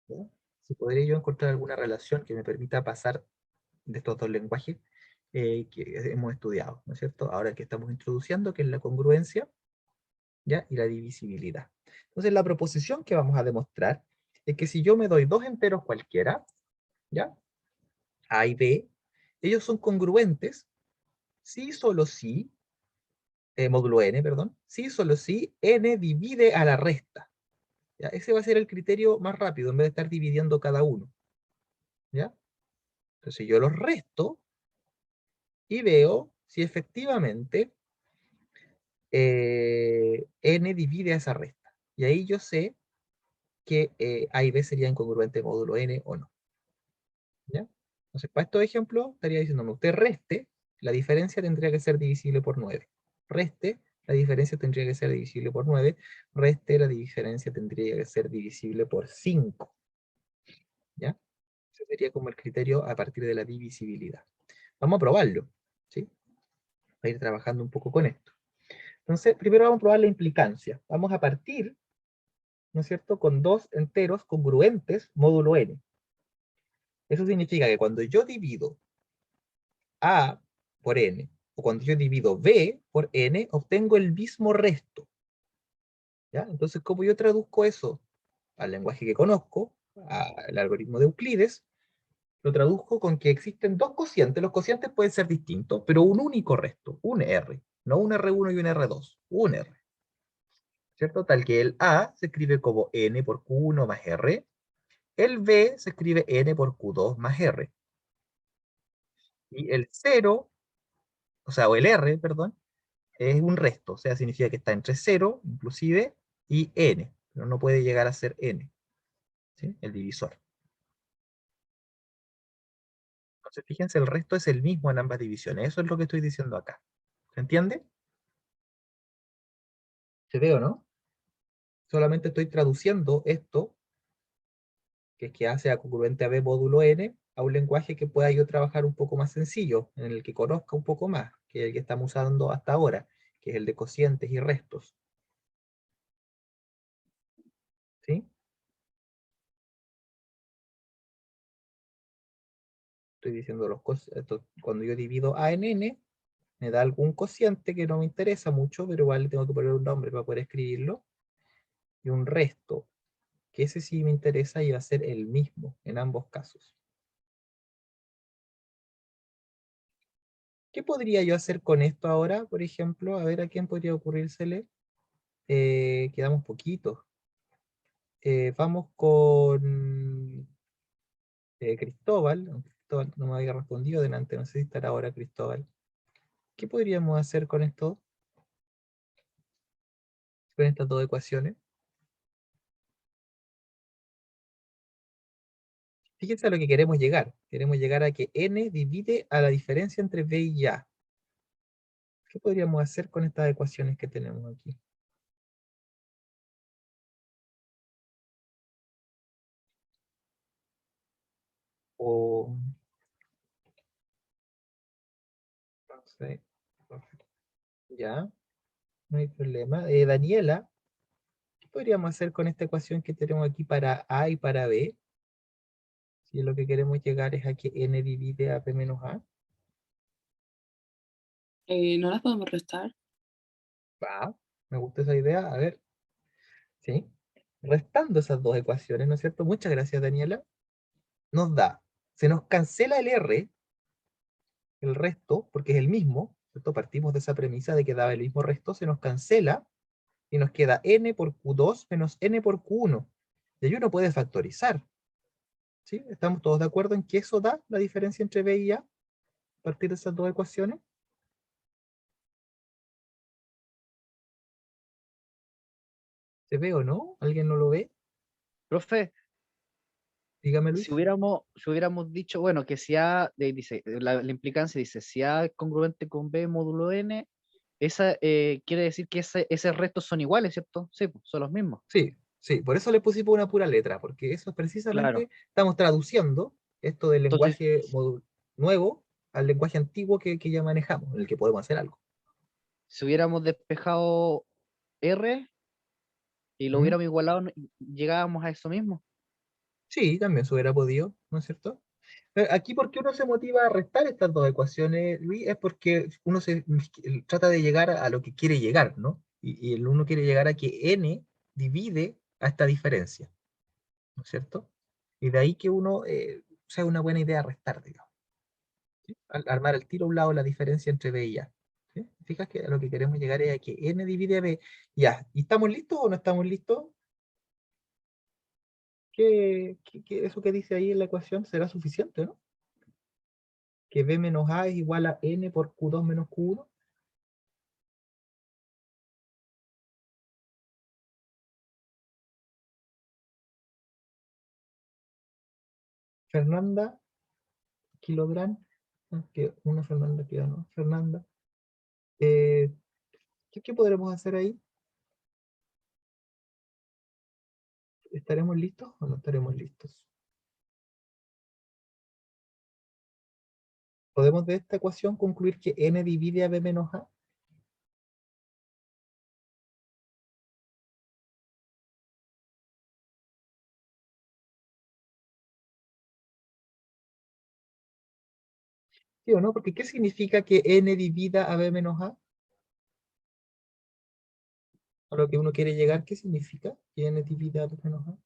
¿Ya? Si podría yo encontrar alguna relación que me permita pasar de estos dos lenguajes que hemos estudiado, ¿no es cierto? Ahora que estamos introduciendo, que es la congruencia, ¿ya? Y la divisibilidad. Entonces, la proposición que vamos a demostrar es que si yo me doy dos enteros cualquiera, ¿ya? A y B, ellos son congruentes si solo si, módulo n, perdón, si solo si n divide a la resta. ¿Ya? Ese va a ser el criterio más rápido, en vez de estar dividiendo cada uno. ¿Ya? Entonces yo los resto y veo si efectivamente n divide a esa resta. Y ahí yo sé que A y B serían congruentes módulo n o no. ¿Ya? Entonces, para estos ejemplos, estaría diciéndome, usted reste, la diferencia tendría que ser divisible por 9. Reste, la diferencia tendría que ser divisible por 9. Reste, la diferencia tendría que ser divisible por 5. ¿Ya? Ese sería como el criterio a partir de la divisibilidad. Vamos a probarlo, ¿sí? A ir trabajando un poco con esto. Entonces, primero vamos a probar la implicancia. Vamos a partir, ¿no es cierto?, con dos enteros congruentes módulo n. Eso significa que cuando yo divido A por n, o cuando yo divido B por n, obtengo el mismo resto. ¿Ya? Entonces, ¿cómo yo traduzco eso al lenguaje que conozco, al algoritmo de Euclides? Lo traduzco con que existen dos cocientes. Los cocientes pueden ser distintos, pero un único resto, un R. No un R1 y un R2, un R. ¿Cierto? Tal que el A se escribe como n por Q1 más R, el B se escribe n por Q2 más R. Y el 0, o el R, perdón, es un resto, o sea, significa que está entre 0, inclusive, y n, pero no puede llegar a ser n, ¿sí? El divisor. Entonces, fíjense, el resto es el mismo en ambas divisiones, eso es lo que estoy diciendo acá. ¿Se entiende? ¿Se ve o no? Solamente estoy traduciendo esto, que es que A sea congruente a B módulo n, a un lenguaje que pueda yo trabajar un poco más sencillo, en el que conozca un poco más, que el que estamos usando hasta ahora, que es el de cocientes y restos. ¿Sí? Estoy diciendo cuando yo divido A en n, me da algún cociente que no me interesa mucho, pero igual le tengo que poner un nombre para poder escribirlo, y un resto, que ese sí me interesa y va a ser el mismo en ambos casos. ¿Qué podría yo hacer con esto ahora, por ejemplo? A ver, ¿a quién podría ocurrírsele? Quedamos poquitos. Vamos con Cristóbal. Cristóbal no me había respondido delante, no sé si estará ahora Cristóbal. ¿Qué podríamos hacer con esto? Con estas dos ecuaciones. Fíjense a lo que queremos llegar. Queremos llegar a que n divide a la diferencia entre b y a. ¿Qué podríamos hacer con estas ecuaciones que tenemos aquí? O... no sé. Ya, no hay problema. Daniela, ¿qué podríamos hacer con esta ecuación que tenemos aquí para a y para b? Si lo que queremos llegar es a que n divide a b menos a. ¿No las podemos restar? Va, me gusta esa idea. A ver, ¿sí? Restando esas dos ecuaciones, ¿no es cierto? Muchas gracias, Daniela. Nos da, se nos cancela el r, el resto, porque es el mismo, ¿cierto? Partimos de esa premisa de que daba el mismo resto, se nos cancela y nos queda n por q2 menos n por q1. Y ahí uno puede factorizar. ¿Sí? ¿Estamos todos de acuerdo en que eso da la diferencia entre b y a? A partir de esas dos ecuaciones. ¿Se ve o no? ¿Alguien no lo ve? Profe, Dígame, Luis. si hubiéramos dicho, bueno, que si A, dice, la implicancia dice, si A es congruente con B módulo n, esa quiere decir que ese restos son iguales, ¿cierto? Sí, pues, son los mismos. Sí, sí, por eso le pusimos una pura letra, porque eso es Claro. precisamente, estamos traduciendo esto del Entonces, lenguaje nuevo al lenguaje antiguo que ya manejamos, en el que podemos hacer algo. si hubiéramos despejado R y lo ¿Mm? hubiéramos igualado, llegábamos a eso mismo. Sí, también se hubiera podido, ¿no es cierto? Aquí, ¿por qué uno se motiva a restar estas dos ecuaciones, Luis? Es porque uno trata de llegar a lo que quiere llegar, ¿no? Y el uno quiere llegar a que n divide a esta diferencia, ¿no es cierto? Y de ahí que uno, sea una buena idea restar, digamos. ¿Sí? Al armar al tiro a un lado la diferencia entre B y A. ¿Sí? Fijas que a lo que queremos llegar es a que N divide a B y A. ¿Y estamos listos o no estamos listos? Eso que dice ahí en la ecuación será suficiente, ¿no? Que B menos A es igual a N por Q2 menos Q1. Fernanda, kilogramo, que una Fernanda queda, ¿no? Fernanda. ¿Qué podremos hacer ahí? ¿Estaremos listos o no estaremos listos? ¿Podemos de esta ecuación concluir que N divide a B menos A? ¿Sí o no? Porque ¿qué significa que N divida a B menos A? A lo que uno quiere llegar, ¿qué significa que N divide a B menos A?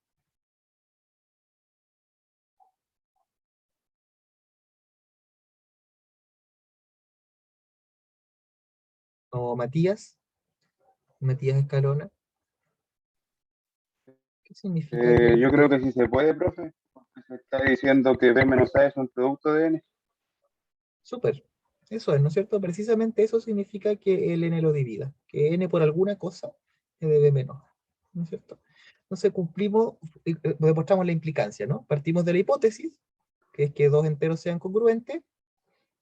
O Matías Escalona. ¿Qué significa que Yo creo que sí se puede, profe, porque se está diciendo que B menos A es un producto de N. Súper. Eso es, ¿no es cierto? Precisamente eso significa que el N lo divida. Que N por alguna cosa es de B menos A. ¿No es cierto? Entonces cumplimos, demostramos la implicancia, ¿no? Partimos de la hipótesis, que es que dos enteros sean congruentes,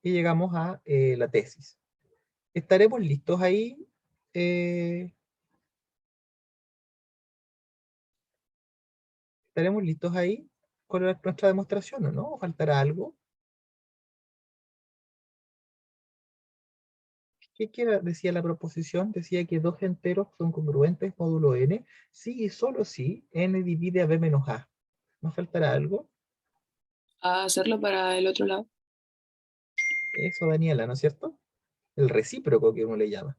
y llegamos a la tesis. ¿Estaremos listos ahí? ¿Estaremos listos ahí con nuestra demostración o no? ¿O faltará algo? Decía la proposición? Decía que dos enteros son congruentes módulo n, sí y solo si n divide a b menos a. ¿Nos faltará algo? A hacerlo para el otro lado. Eso, Daniela, ¿no es cierto? El recíproco que uno le llama.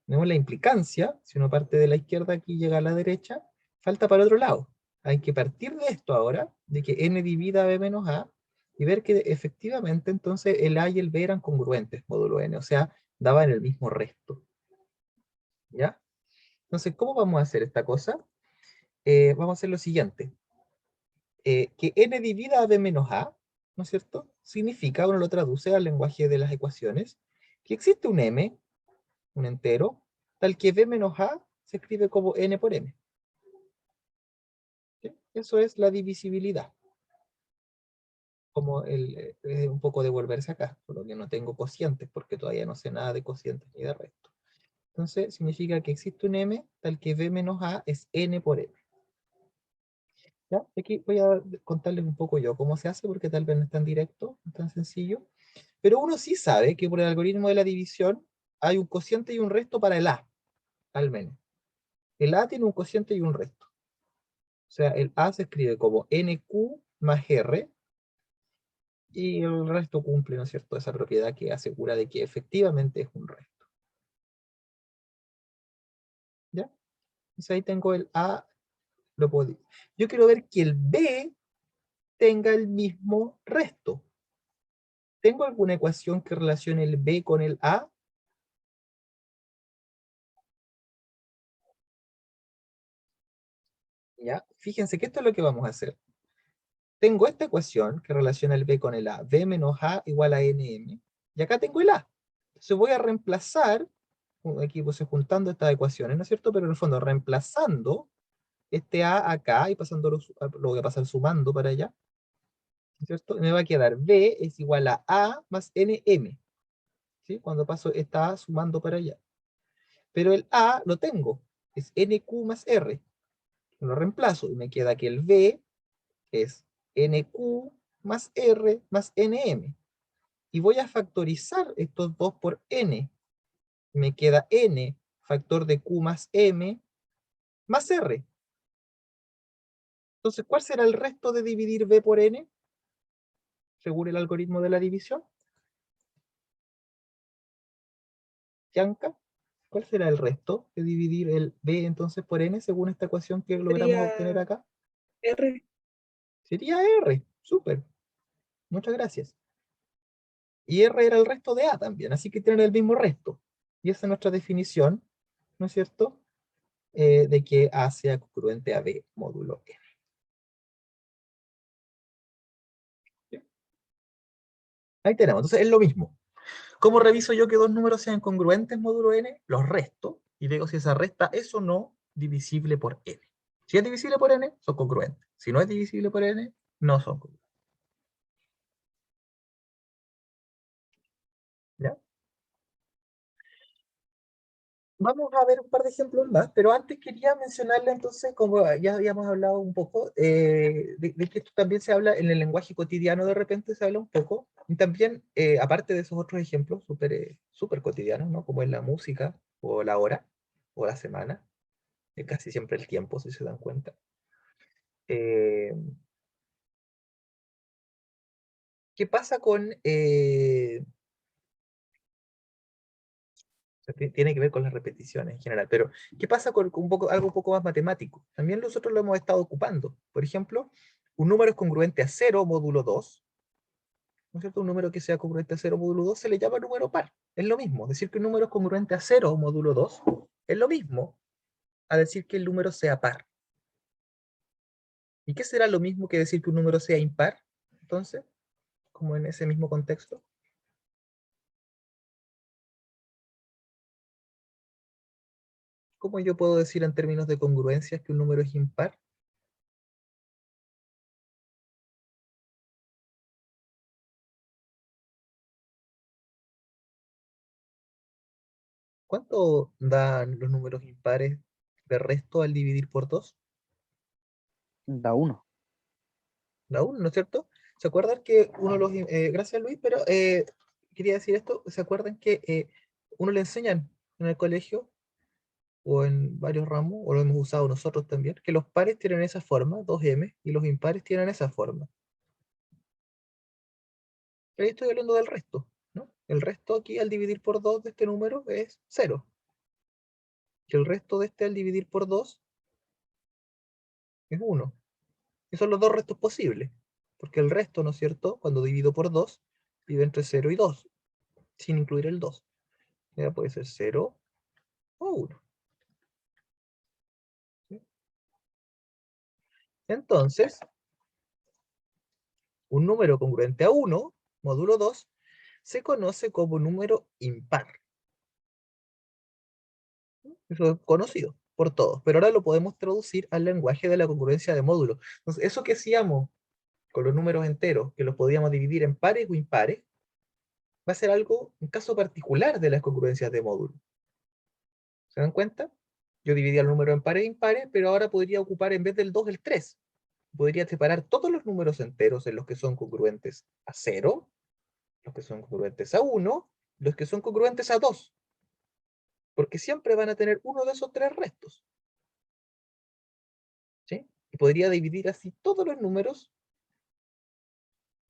Tenemos la implicancia, si uno parte de la izquierda aquí y llega a la derecha, falta para el otro lado. Hay que partir de esto ahora, de que n divida a b menos a, y ver que efectivamente entonces el a y el b eran congruentes, módulo n, o sea, daban el mismo resto. ¿Ya? Entonces, ¿cómo vamos a hacer esta cosa? Vamos a hacer lo siguiente. Que n divida a b menos a, ¿no es cierto? Significa, uno lo traduce al lenguaje de las ecuaciones, que existe un m, un entero, tal que b menos a se escribe como n por m. ¿Sí? Eso es la divisibilidad. Como un poco devolverse acá, solo que no tengo cocientes, porque todavía no sé nada de cocientes ni de resto. Entonces, significa que existe un m, tal que b menos a es n por m. ¿Ya? Aquí voy a contarles un poco yo cómo se hace, porque tal vez no es tan directo, no es tan sencillo. Pero uno sí sabe que por el algoritmo de la división hay un cociente y un resto para el a, al menos. El a tiene un cociente y un resto. O sea, el a se escribe como nq más r, y el resto cumple, ¿no es cierto?, esa propiedad que asegura de que efectivamente es un resto. ¿Ya? Entonces ahí tengo el a, lo puedo. Yo quiero ver que el b tenga el mismo resto. ¿Tengo alguna ecuación que relacione el b con el a? ¿Ya? Fíjense que esto es lo que vamos a hacer. Tengo esta ecuación que relaciona el b con el a. B menos a igual a nm. Y acá tengo el a. Entonces voy a reemplazar, aquí puse juntando estas ecuaciones, ¿no es cierto? Pero en el fondo reemplazando este a acá y pasándolo, lo voy a pasar sumando para allá, ¿no es cierto? Me va a quedar b es igual a más nm. ¿Sí? Cuando paso esta a sumando para allá. Pero el a lo tengo. Es nq más r. Lo reemplazo y me queda que el b es nq más r más nm. Y voy a factorizar estos dos por n. Me queda n factor de q más m más r. Entonces, ¿cuál será el resto de dividir b por n? Según el algoritmo de la división. Bianca, ¿cuál será el resto de dividir el b entonces por n según esta ecuación que logramos obtener acá? R. Sería r. Súper. Muchas gracias. Y R era el resto de A también, así que tienen el mismo resto. Y esa es nuestra definición, ¿no es cierto? De que A sea congruente a B módulo N. Ahí tenemos, entonces es lo mismo. ¿Cómo reviso yo que dos números sean congruentes módulo N? Los resto, y digo si esa resta es o no divisible por N. Si es divisible por N, son congruentes. Si no es divisible por N, no son congruentes. ¿Ya? Vamos a ver un par de ejemplos más, pero antes quería mencionarle entonces, como ya habíamos hablado un poco, de que esto también se habla en el lenguaje cotidiano, de repente se habla un poco, y también, aparte de esos otros ejemplos súper cotidianos, ¿no? Como en la música, o la hora, o la semana, casi siempre el tiempo, si se dan cuenta. ¿Qué pasa con... tiene que ver con las repeticiones en general, pero ¿qué pasa con algo un poco más matemático? También nosotros lo hemos estado ocupando. Por ejemplo, un número es congruente a 0 módulo 2, ¿no es cierto? Un número que sea congruente a 0 módulo 2 se le llama número par. Es lo mismo. Decir que un número es congruente a 0 módulo 2 es lo mismo a decir que el número sea par. ¿Y qué será lo mismo que decir que un número sea impar? Entonces, como en ese mismo contexto. ¿Cómo yo puedo decir en términos de congruencias que un número es impar? ¿Cuánto dan los números impares de resto al dividir por 2? Da 1. Da 1, ¿no es cierto? ¿Se acuerdan que uno de los... gracias Luis, pero quería decir esto. ¿Se acuerdan que uno le enseñan en el colegio o en varios ramos, o lo hemos usado nosotros también, que los pares tienen esa forma, 2m, y los impares tienen esa forma? Y ahí estoy hablando del resto, ¿no? El resto aquí al dividir por 2 de este número es 0. Y el resto de este al dividir por 2 es 1. Y son los dos restos posibles. Porque el resto, ¿no es cierto? Cuando divido por 2, vive entre 0 y 2, sin incluir el 2. Ya puede ser 0 o 1. ¿Sí? Entonces, un número congruente a 1, módulo 2, se conoce como número impar. Eso es conocido por todos, pero ahora lo podemos traducir al lenguaje de la congruencia de módulo. Entonces, eso que hacíamos con los números enteros, que los podíamos dividir en pares o impares, va a ser algo, un caso particular de las congruencias de módulo. ¿Se dan cuenta? Yo dividía el número en pares e impares, pero ahora podría ocupar en vez del 2 el 3. Podría separar todos los números enteros en los que son congruentes a 0, los que son congruentes a 1, los que son congruentes a 2. Porque siempre van a tener uno de esos tres restos. ¿Sí? Y podría dividir así todos los números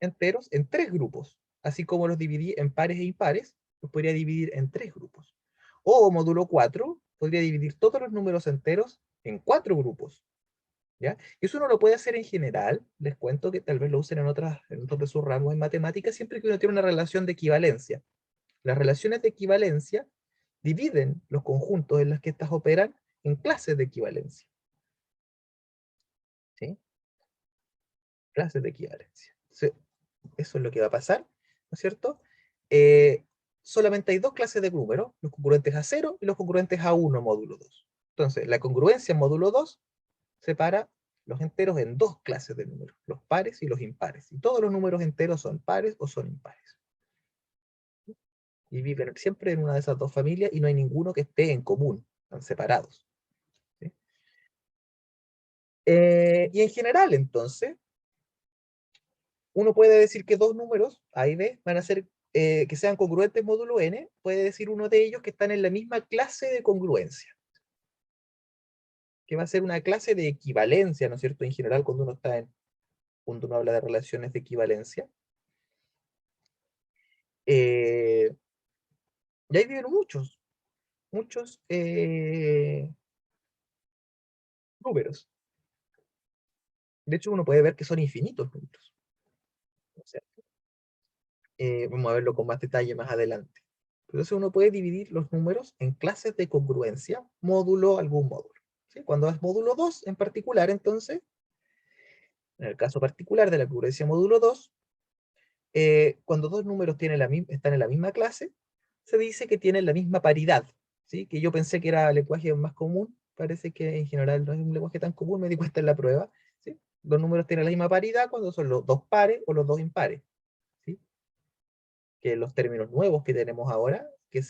enteros en tres grupos. Así como los dividí en pares e impares, los podría dividir en tres grupos. O módulo 4, podría dividir todos los números enteros en cuatro grupos. ¿Ya? Y eso uno lo puede hacer en general. Les cuento que tal vez lo usen en otros de sus ramos en matemáticas, siempre que uno tiene una relación de equivalencia. Las relaciones de equivalencia dividen los conjuntos en los que estas operan en clases de equivalencia. ¿Sí? Clases de equivalencia. Entonces, eso es lo que va a pasar, ¿no es cierto? Solamente hay dos clases de números, los congruentes a 0 y los congruentes a 1 módulo 2. Entonces, la congruencia en módulo 2 separa los enteros en dos clases de números, los pares y los impares. Y todos los números enteros son pares o son impares. Y viven siempre en una de esas dos familias y no hay ninguno que esté en común, están separados. ¿Sí? Y en general, entonces, uno puede decir que dos números, A y B, van a ser que sean congruentes módulo n, puede decir uno de ellos que están en la misma clase de congruencia, que va a ser una clase de equivalencia, ¿no es cierto? En general, cuando uno habla de relaciones de equivalencia. Y ahí viven muchos números. De hecho, uno puede ver que son infinitos números. O sea, Vamos a verlo con más detalle más adelante. Entonces uno puede dividir los números en clases de congruencia, módulo, algún módulo. ¿Sí? Cuando es módulo 2 en particular, entonces, en el caso particular de la congruencia módulo 2, cuando dos números están en la misma clase, se dice que tienen la misma paridad. ¿Sí? Que yo pensé que era el lenguaje más común, parece que en general no es un lenguaje tan común, me di cuenta en la prueba. ¿Sí? Los números tienen la misma paridad cuando son los dos pares o los dos impares. ¿Sí? Que los términos nuevos que tenemos ahora, que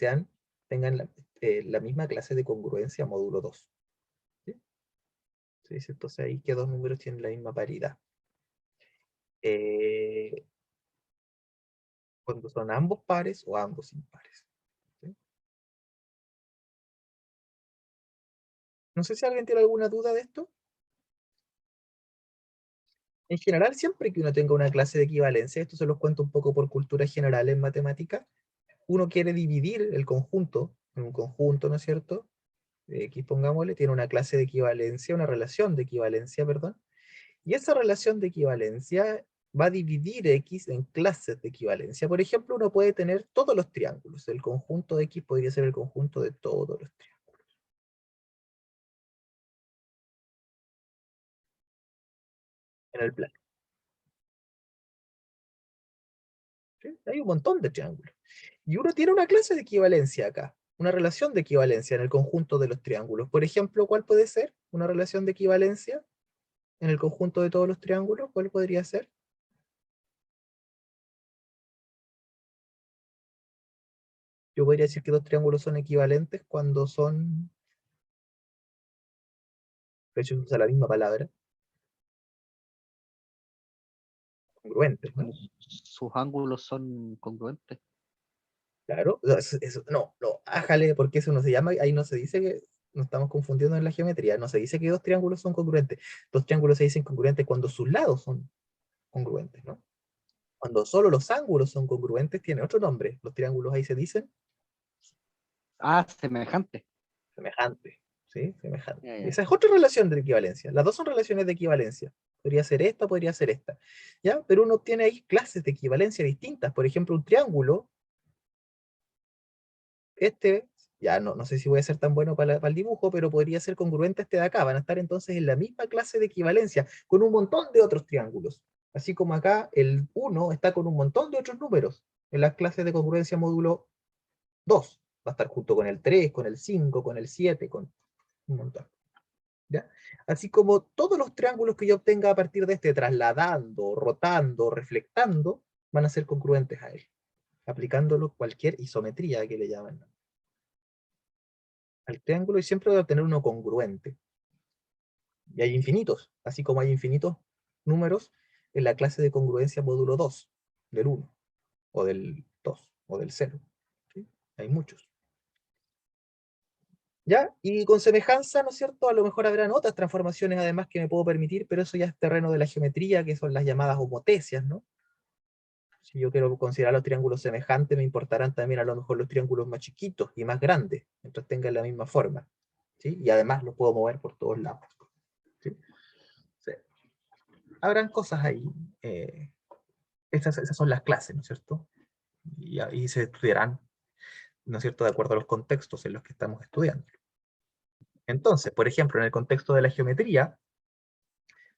tengan la misma clase de congruencia módulo 2. ¿Sí? Se dice entonces ahí que dos números tienen la misma paridad. Cuando son ambos pares o ambos impares. ¿Sí? No sé si alguien tiene alguna duda de esto. En general, siempre que uno tenga una clase de equivalencia, esto se los cuento un poco por cultura general en matemática, uno quiere dividir el conjunto en un conjunto, ¿no es cierto? X, pongámosle, tiene una clase de equivalencia, una relación de equivalencia, perdón, y esa relación de equivalencia va a dividir X en clases de equivalencia. Por ejemplo, uno puede tener todos los triángulos. El conjunto de X podría ser el conjunto de todos los triángulos. En el plano. ¿Sí? Hay un montón de triángulos. Y uno tiene una clase de equivalencia acá. Una relación de equivalencia en el conjunto de los triángulos. Por ejemplo, ¿cuál puede ser una relación de equivalencia en el conjunto de todos los triángulos? ¿Cuál podría ser? Yo podría decir que dos triángulos son equivalentes cuando son... De hecho, se usa la misma palabra. Congruentes, ¿no? Cuando sus ángulos son congruentes. Claro, no, no, ájale, porque eso no se llama, ahí no se dice que nos estamos confundiendo en la geometría, no se dice que dos triángulos son congruentes. Dos triángulos se dicen congruentes cuando sus lados son congruentes, ¿no? Cuando solo los ángulos son congruentes, tiene otro nombre. Los triángulos ahí se dicen Ah, semejante. semejantes, ¿sí? Semejantes. Ya, ya. Esa es otra relación de equivalencia. Las dos son relaciones de equivalencia. Podría ser esta, podría ser esta. ¿Ya? Pero uno tiene ahí clases de equivalencia distintas. Por ejemplo, un triángulo, ya no sé si voy a ser tan bueno para el dibujo, pero podría ser congruente a este de acá. Van a estar entonces en la misma clase de equivalencia, con un montón de otros triángulos. Así como acá el 1 está con un montón de otros números en las clases de congruencia módulo 2. Va a estar junto con el 3, con el 5, con el 7, con un montón. ¿Ya? Así como todos los triángulos que yo obtenga a partir de este, trasladando, rotando, reflectando, van a ser congruentes a él, aplicándolo cualquier isometría que le llaman al triángulo, y siempre voy a obtener uno congruente. Y hay infinitos, así como hay infinitos números en la clase de congruencia módulo 2, del 1, o del 2, o del 0. ¿Sí? Hay muchos. ¿Ya? Y con semejanza, ¿no es cierto? A lo mejor habrán otras transformaciones además que me puedo permitir, pero eso ya es terreno de la geometría, que son las llamadas homotecias, ¿no? Si yo quiero considerar los triángulos semejantes, me importarán también a lo mejor los triángulos más chiquitos y más grandes, mientras tengan la misma forma. ¿Sí? Y además los puedo mover por todos lados. ¿Sí? Sí. Habrán cosas ahí. Esas son las clases, ¿no es cierto? Y ahí se estudiarán, ¿no es cierto?, de acuerdo a los contextos en los que estamos estudiando. Entonces, por ejemplo, en el contexto de la geometría,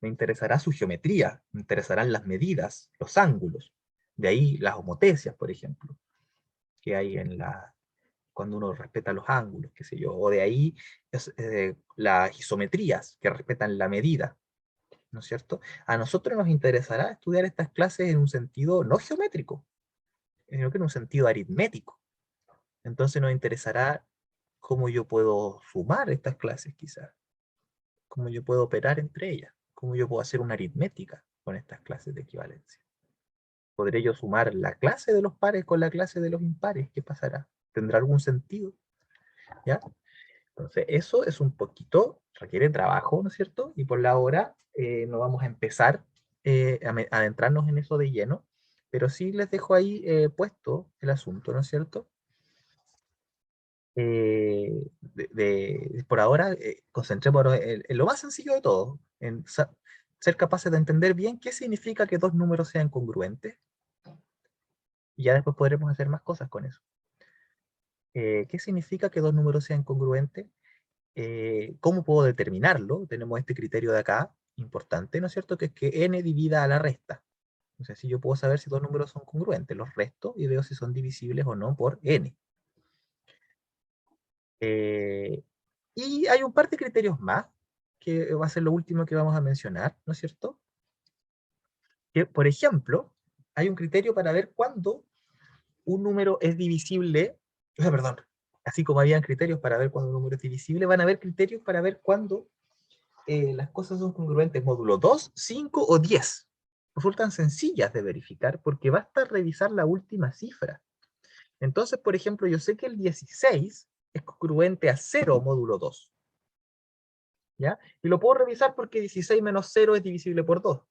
me interesará su geometría, me interesarán las medidas, los ángulos. De ahí las homotecias, por ejemplo, que hay cuando uno respeta los ángulos, qué sé yo. O de ahí las isometrías, que respetan la medida, ¿no es cierto? A nosotros nos interesará estudiar estas clases en un sentido no geométrico, sino que en un sentido aritmético. Entonces nos interesará cómo yo puedo sumar estas clases, quizás. Cómo yo puedo operar entre ellas. Cómo yo puedo hacer una aritmética con estas clases de equivalencia. ¿Podré yo sumar la clase de los pares con la clase de los impares? ¿Qué pasará? ¿Tendrá algún sentido? ¿Ya? Entonces, eso es un poquito, requiere trabajo, ¿no es cierto? Y por la hora no vamos a empezar a adentrarnos en eso de lleno, pero sí les dejo ahí puesto el asunto, ¿no es cierto? Por ahora, concentrémonos en lo más sencillo de todo, en ser capaces de entender bien qué significa que dos números sean congruentes, Y ya después podremos hacer más cosas con eso. ¿Qué significa que dos números sean congruentes? ¿Cómo puedo determinarlo? Tenemos este criterio de acá, importante, ¿no es cierto? Que es que n divida a la resta. O sea, si yo puedo saber si dos números son congruentes, los resto y veo si son divisibles o no por n. Y hay un par de criterios más, que va a ser lo último que vamos a mencionar, ¿no es cierto? Que, por ejemplo, hay un criterio para ver cuándo un número es divisible, o sea, perdón, así como habían criterios para ver cuándo un número es divisible, van a haber criterios para ver cuándo las cosas son congruentes, módulo 2, 5 o 10. Resultan sencillas de verificar porque basta revisar la última cifra. Entonces, por ejemplo, yo sé que el 16 es congruente a 0 módulo 2. ¿Ya? Y lo puedo revisar porque 16 menos 0 es divisible por 2.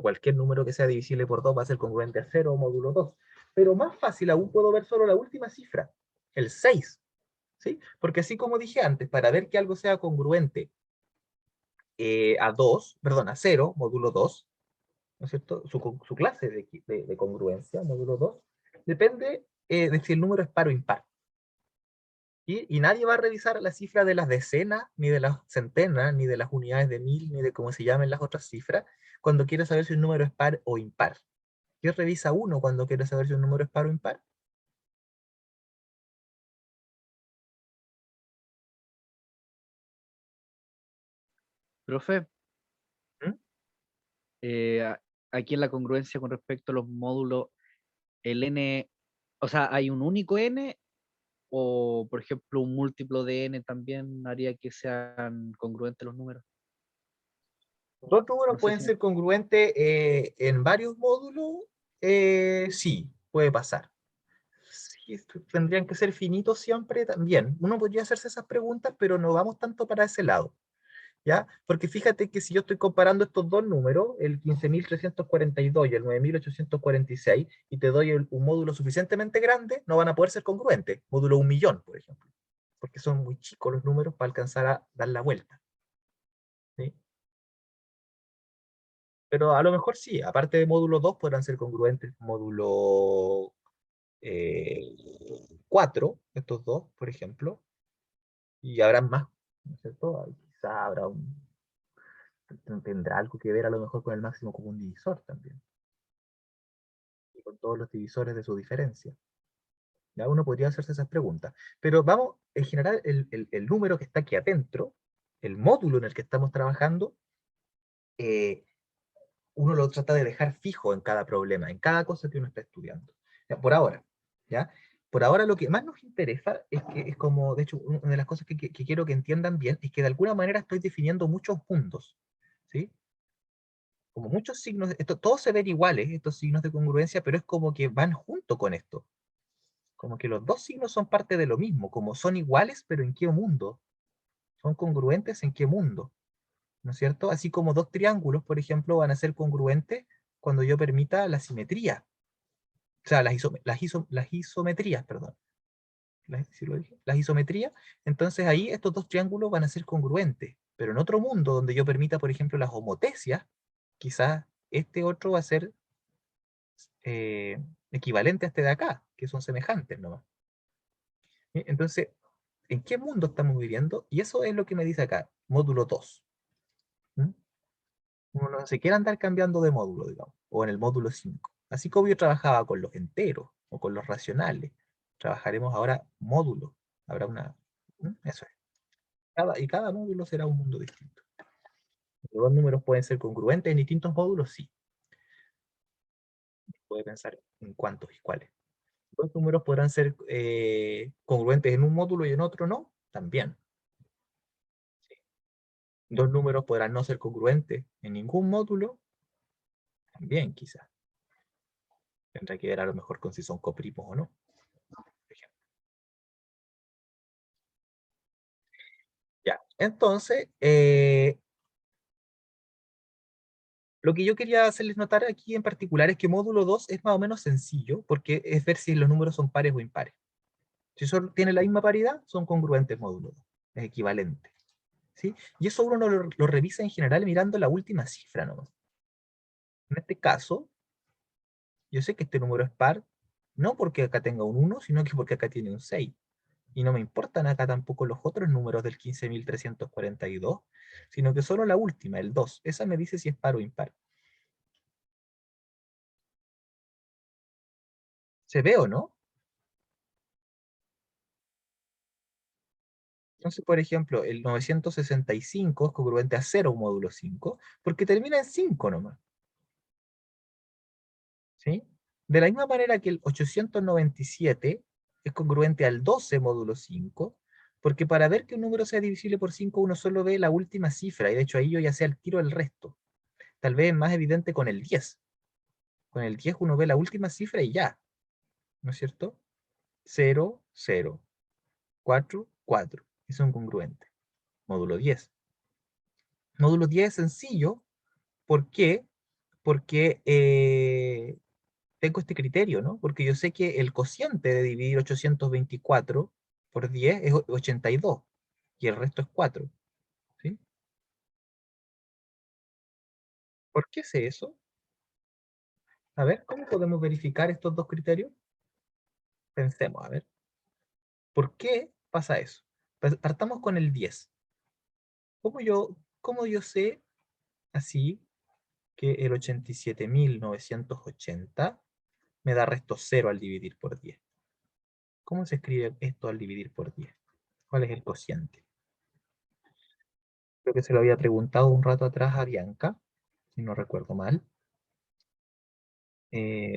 Cualquier número que sea divisible por 2 va a ser congruente a 0 módulo 2. Pero más fácil aún puedo ver solo la última cifra, el 6. ¿Sí? Porque así como dije antes, para ver que algo sea congruente a 0, módulo 2, ¿no es cierto? Su clase de congruencia, módulo 2, depende de si el número es par o impar. Y nadie va a revisar la cifra de las decenas, ni de las centenas, ni de las unidades de 1000, ni de cómo se llamen las otras cifras, cuando quiere saber si un número es par o impar. ¿Qué revisa uno cuando quiere saber si un número es par o impar? Profe, ¿Mm? aquí en la congruencia con respecto a los módulos, el n, o sea, ¿hay un único n o, por ejemplo, un múltiplo de n también haría que sean congruentes los números? Dos números No sé pueden si ser congruentes en varios módulos, sí, puede pasar. Sí, tendrían que ser finitos siempre también. Uno podría hacerse esas preguntas, pero no vamos tanto para ese lado. ¿Ya? Porque fíjate que si yo estoy comparando estos dos números, el 15.342 y el 9.846, y te doy un módulo suficientemente grande, no van a poder ser congruentes. Módulo 1.000.000, por ejemplo. Porque son muy chicos los números para alcanzar a dar la vuelta. ¿Sí? Pero a lo mejor sí, aparte de módulo 2, podrán ser congruentes. Módulo 4, estos dos, por ejemplo, y habrán más, ¿no es cierto? Quizá tendrá algo que ver a lo mejor con el máximo común divisor también, y con todos los divisores de su diferencia. Ya uno podría hacerse esas preguntas. Pero vamos, en general, el número que está aquí adentro, el módulo en el que estamos trabajando, uno lo trata de dejar fijo en cada problema, en cada cosa que uno está estudiando. Ya, por ahora, ¿ya? Por ahora lo que más nos interesa es que es como, de hecho, una de las cosas que quiero que entiendan bien es que de alguna manera estoy definiendo muchos mundos, ¿sí? Como muchos signos, todos se ven iguales, estos signos de congruencia, pero es como que van junto con esto. Como que los dos signos son parte de lo mismo, como son iguales, pero ¿en qué mundo? ¿Son congruentes en qué mundo? ¿No es cierto? Así como dos triángulos, por ejemplo, van a ser congruentes cuando yo permita la simetría. O sea, las isometrías, perdón. ¿Sí lo dije? Las isometrías. Entonces ahí estos dos triángulos van a ser congruentes. Pero en otro mundo donde yo permita, por ejemplo, las homotesias, quizás este otro va a ser equivalente a este de acá, que son semejantes nomás. ¿Sí? Entonces, ¿en qué mundo estamos viviendo? Y eso es lo que me dice acá, módulo 2. ¿Mm? Uno no se quiere andar cambiando de módulo, digamos, o en el módulo 5. Así como yo trabajaba con los enteros o con los racionales, trabajaremos ahora módulo. Habrá una... Eso es. Y cada módulo será un mundo distinto. Los dos números pueden ser congruentes en distintos módulos, sí. Puede pensar en cuántos y cuáles. Dos números podrán ser congruentes en un módulo y en otro no, también. Sí. Dos números podrán no ser congruentes en ningún módulo, también quizás. Tendrá que ver a lo mejor con si son coprimos o no. Por ejemplo. Ya, entonces, lo que yo quería hacerles notar aquí en particular es que módulo 2 es más o menos sencillo, porque es ver si los números son pares o impares. Si son, tienen la misma paridad, son congruentes módulo 2, es equivalente. ¿Sí? Y eso uno lo revisa en general mirando la última cifra nomás. En este caso, Yo sé que este número es par, no porque acá tenga un 1, sino que porque acá tiene un 6. Y no me importan acá tampoco los otros números del 15.342, sino que solo la última, el 2. Esa me dice si es par o impar. ¿Se ve o no? Entonces, por ejemplo, el 965 es congruente a 0 módulo 5, porque termina en 5 nomás. ¿Sí? De la misma manera que el 897 es congruente al 12 módulo 5, porque para ver que un número sea divisible por 5, uno solo ve la última cifra, y de hecho ahí yo ya sé al tiro el resto. Tal vez es más evidente con el 10. Con el 10 uno ve la última cifra y ya, ¿no es cierto? 0, 0, 4, 4. Y son congruentes. Módulo 10. Módulo 10 es sencillo. ¿Por qué? Porque tengo este criterio, ¿no? Porque yo sé que el cociente de dividir 824 por 10 es 82 y el resto es 4. ¿Sí? ¿Por qué sé eso? A ver, ¿cómo podemos verificar estos dos criterios? Pensemos, a ver. ¿Por qué pasa eso? Pues partamos con el 10. ¿Cómo yo sé así que el 87.980 me da resto 0 al dividir por 10? ¿Cómo se escribe esto al dividir por 10? ¿Cuál es el cociente? Creo que se lo había preguntado un rato atrás a Bianca, si no recuerdo mal.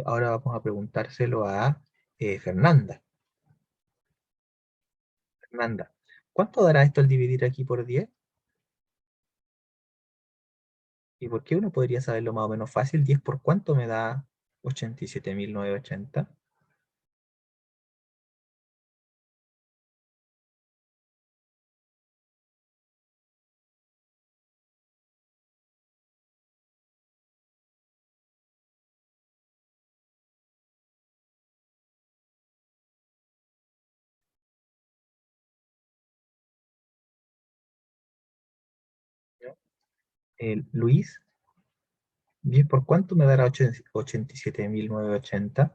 Ahora vamos a preguntárselo a Fernanda. Fernanda, ¿cuánto dará esto al dividir aquí por 10? ¿Y por qué uno podría saberlo más o menos fácil? ¿10 por cuánto me da 87.980? Luis, ¿10 por cuánto me dará 87.980?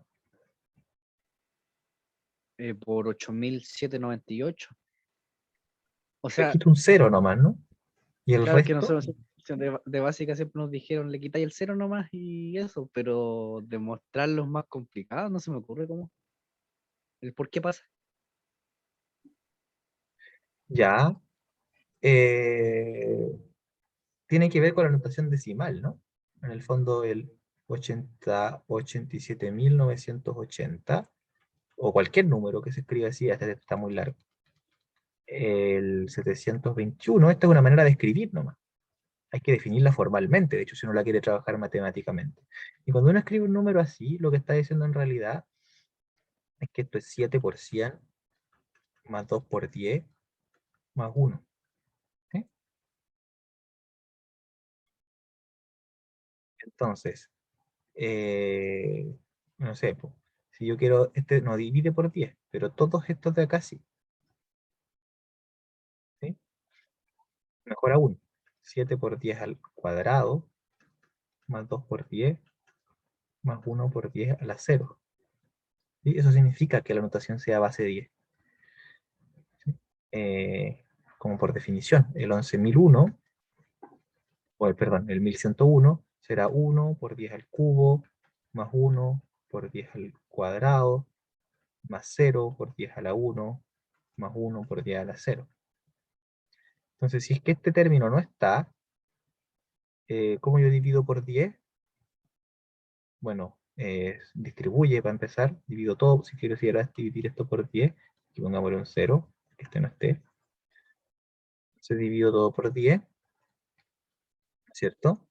Por 8.798. O Le sea, quito un 0 nomás, ¿no? ¿Y el claro que resto? nosotros de básica siempre nos dijeron, le quitáis el 0 nomás y eso, pero demostrarlo es más complicado, no se me ocurre cómo. El por qué pasa. Ya. Tiene que ver con la notación decimal, ¿no? En el fondo el 87.980, o cualquier número que se escriba así, hasta está muy largo. El 721, esta es una manera de escribir nomás. Hay que definirla formalmente, de hecho, si uno la quiere trabajar matemáticamente. Y cuando uno escribe un número así, lo que está diciendo en realidad es que esto es 7 por 100 más 2 por 10 más 1. ¿Sí? Entonces, no sé, po, si yo quiero, este no divide por 10, pero todos estos de acá sí. ¿Sí? Mejor aún, 7 por 10 al cuadrado, más 2 por 10, más 1 por 10 a la 0. ¿Sí? Eso significa que la notación sea base 10. ¿Sí? Como por definición, el 11.001, el 1101 será 1 por 10 al cubo, más 1 por 10 al cuadrado, más 0 por 10 a la 1, más 1 por 10 a la 0. Entonces, si es que este término no está, ¿cómo yo divido por 10? Bueno, distribuye para empezar, divido todo, si quiero dividir esto por 10, y pongámosle un 0, que este no esté. Se divido todo por 10, ¿cierto?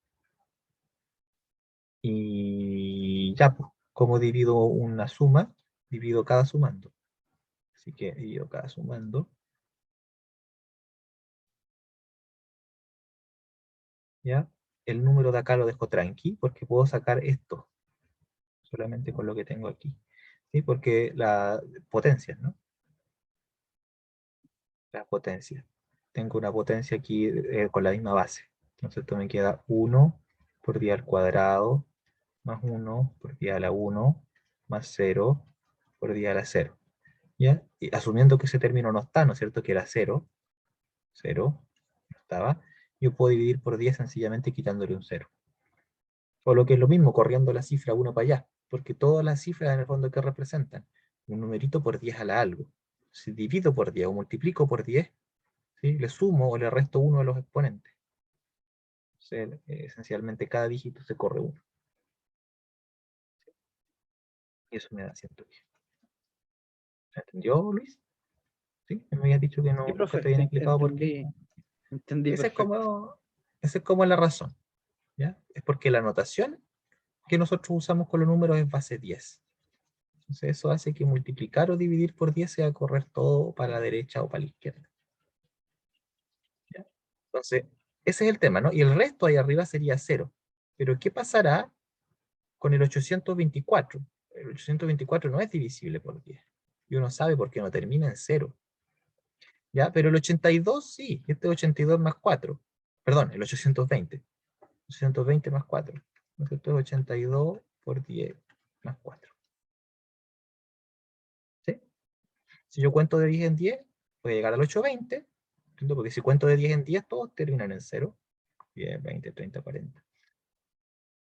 Y ya, pues, ¿cómo divido una suma? Divido cada sumando. Así que divido cada sumando. ¿Ya? El número de acá lo dejo tranqui, porque puedo sacar esto, solamente con lo que tengo aquí. ¿Sí? Porque la potencia, ¿no? La potencia. Tengo una potencia aquí con la misma base. Entonces esto me queda 1 por 10 al cuadrado más 1 por 10 a la 1 más 0 por 10 a la 0. ¿Ya? Y asumiendo que ese término no está, ¿no es cierto? Que era 0, 0, no estaba, yo puedo dividir por 10 sencillamente quitándole un 0. O lo que es lo mismo, corriendo la cifra 1 para allá, porque todas las cifras en el fondo que representan un numerito por 10 a la algo. Si divido por 10 o multiplico por 10, ¿sí? Le sumo o le resto uno de los exponentes. Entonces, esencialmente cada dígito se corre 1. Y eso me da 110. ¿Se entendió, Luis? ¿Sí? Me habías dicho que no, Sí, nunca profe, te habían explicado por qué. entendí Esa perfecto. es como la razón. ¿Ya? Es porque la notación que nosotros usamos con los números es base 10. Entonces eso hace que multiplicar o dividir por 10 sea correr todo para la derecha o para la izquierda. ¿Ya? Entonces, ese es el tema, ¿no? Y el resto ahí arriba sería 0. Pero ¿qué pasará con el 824? El 824 no es divisible por 10. Y uno sabe por qué no termina en 0. ¿Ya? Pero el 82 sí, este es 82 más 4. Perdón, el 820. 820 más 4. Esto es 82 por 10 más 4. ¿Sí? Si yo cuento de 10 en 10, voy a llegar al 820, ¿entiendo? Porque si cuento de 10 en 10, todos terminan en 0. 10, 20, 30, 40.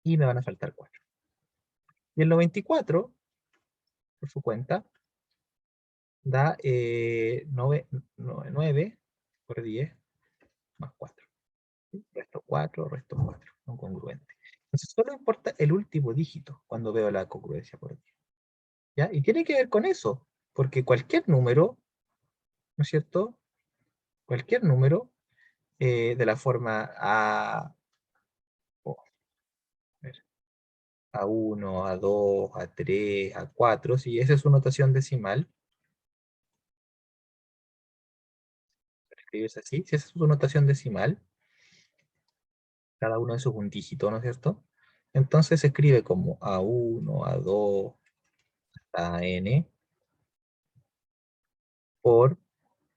Y me van a faltar 4. Y el 94, por su cuenta, da 9 por 10 más 4. ¿Sí? Resto 4, resto 4. Son congruentes. Entonces solo importa el último dígito cuando veo la congruencia por 10. ¿Ya? Y tiene que ver con eso, porque cualquier número, ¿no es cierto? Cualquier número de la forma A1, A2, A3, A4, si esa es su notación decimal, escribes así, si esa es su notación decimal, cada uno de esos es un dígito, ¿no es cierto? Entonces se escribe como A1, A2, hasta N, por,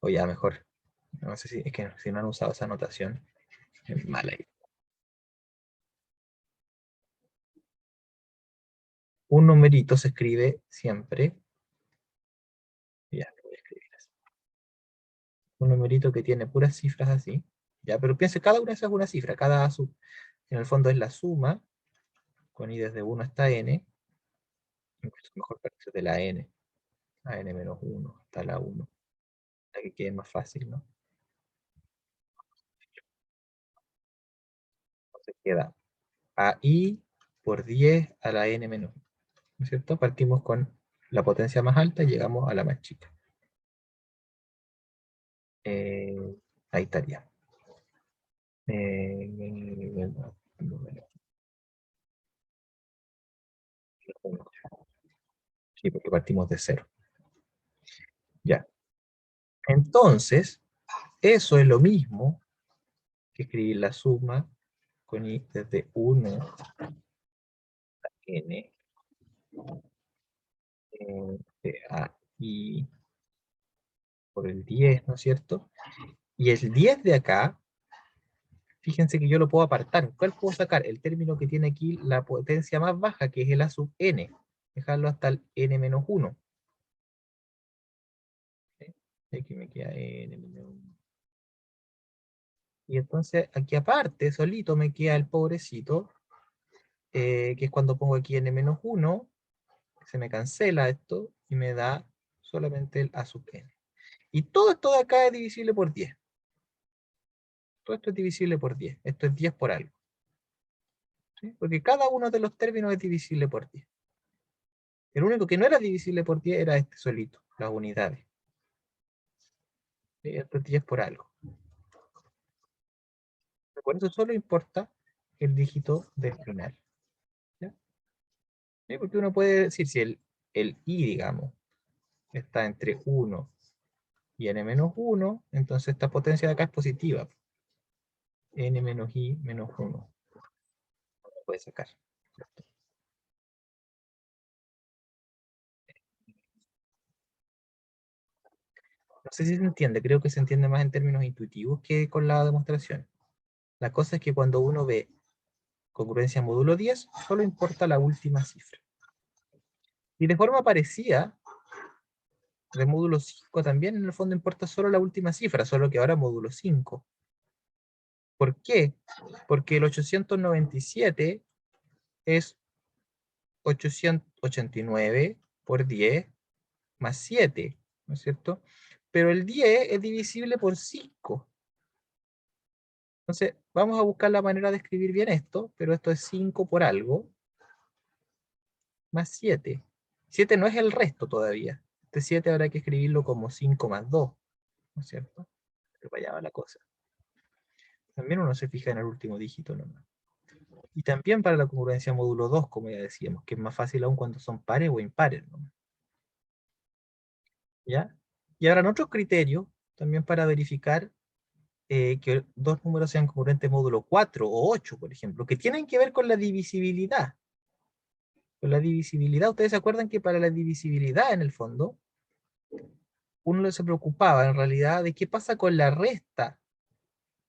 o ya mejor, no sé si, es que si no han usado esa notación, es mala ahí. Un numerito se escribe siempre, ya lo voy a escribir así. Un numerito que tiene puras cifras así, ya, pero piense, cada una de esas es una cifra, en el fondo es la suma, con i desde 1 hasta n, incluso mejor para que de la n, a n-1 hasta la 1, para que quede más fácil, ¿no? Entonces queda a i por 10 a la n-1, ¿no es cierto? Partimos con la potencia más alta y llegamos a la más chica. Ahí estaría. Sí, porque partimos de 0. Ya. Entonces, eso es lo mismo que escribir la suma con i desde 1 a n a i por el 10, ¿no es cierto? Y el 10 de acá, fíjense que yo lo puedo apartar. ¿Cuál puedo sacar? El término que tiene aquí la potencia más baja, que es el a sub n. Dejarlo hasta el n-1. ¿Sí? Aquí me queda n-1. Y entonces aquí aparte, solito, me queda el pobrecito, que es cuando pongo aquí n-1, se me cancela esto y me da solamente el a sub n. Y todo esto de acá es divisible por 10. Todo esto es divisible por 10. Esto es 10 por algo. ¿Sí? Porque cada uno de los términos es divisible por 10. El único que no era divisible por 10 era este solito, las unidades. ¿Sí? Esto es 10 por algo. Por eso solo importa el dígito del final. ¿Ya? ¿Sí? Porque uno puede decir, si el i, digamos, está entre 1 y n-1, entonces esta potencia de acá es positiva. n-i menos 1. Lo puede sacar. ¿Cierto? No sé si se entiende, creo que se entiende más en términos intuitivos que con la demostración. La cosa es que cuando uno ve congruencia módulo 10, solo importa la última cifra. Y de forma parecida, de módulo 5 también en el fondo importa solo la última cifra, solo que ahora módulo 5. ¿Por qué? Porque el 897 es 889 por 10 más 7, ¿no es cierto? Pero el 10 es divisible por 5. Entonces, vamos a buscar la manera de escribir bien esto, pero esto es 5 por algo, más 7. 7 no es el resto todavía. Este 7 habrá que escribirlo como 5 más 2, ¿no es cierto? Pero para allá va la cosa. También uno se fija en el último dígito nomás. Y también para la congruencia módulo 2, como ya decíamos, que es más fácil aún cuando son pares o impares, ¿no? ¿Ya? Y ahora en otros criterios, también para verificar que dos números sean congruentes módulo 4 o 8, por ejemplo, que tienen que ver con la divisibilidad. Con la divisibilidad, ustedes se acuerdan que para la divisibilidad, en el fondo, uno se preocupaba en realidad de qué pasa con la resta,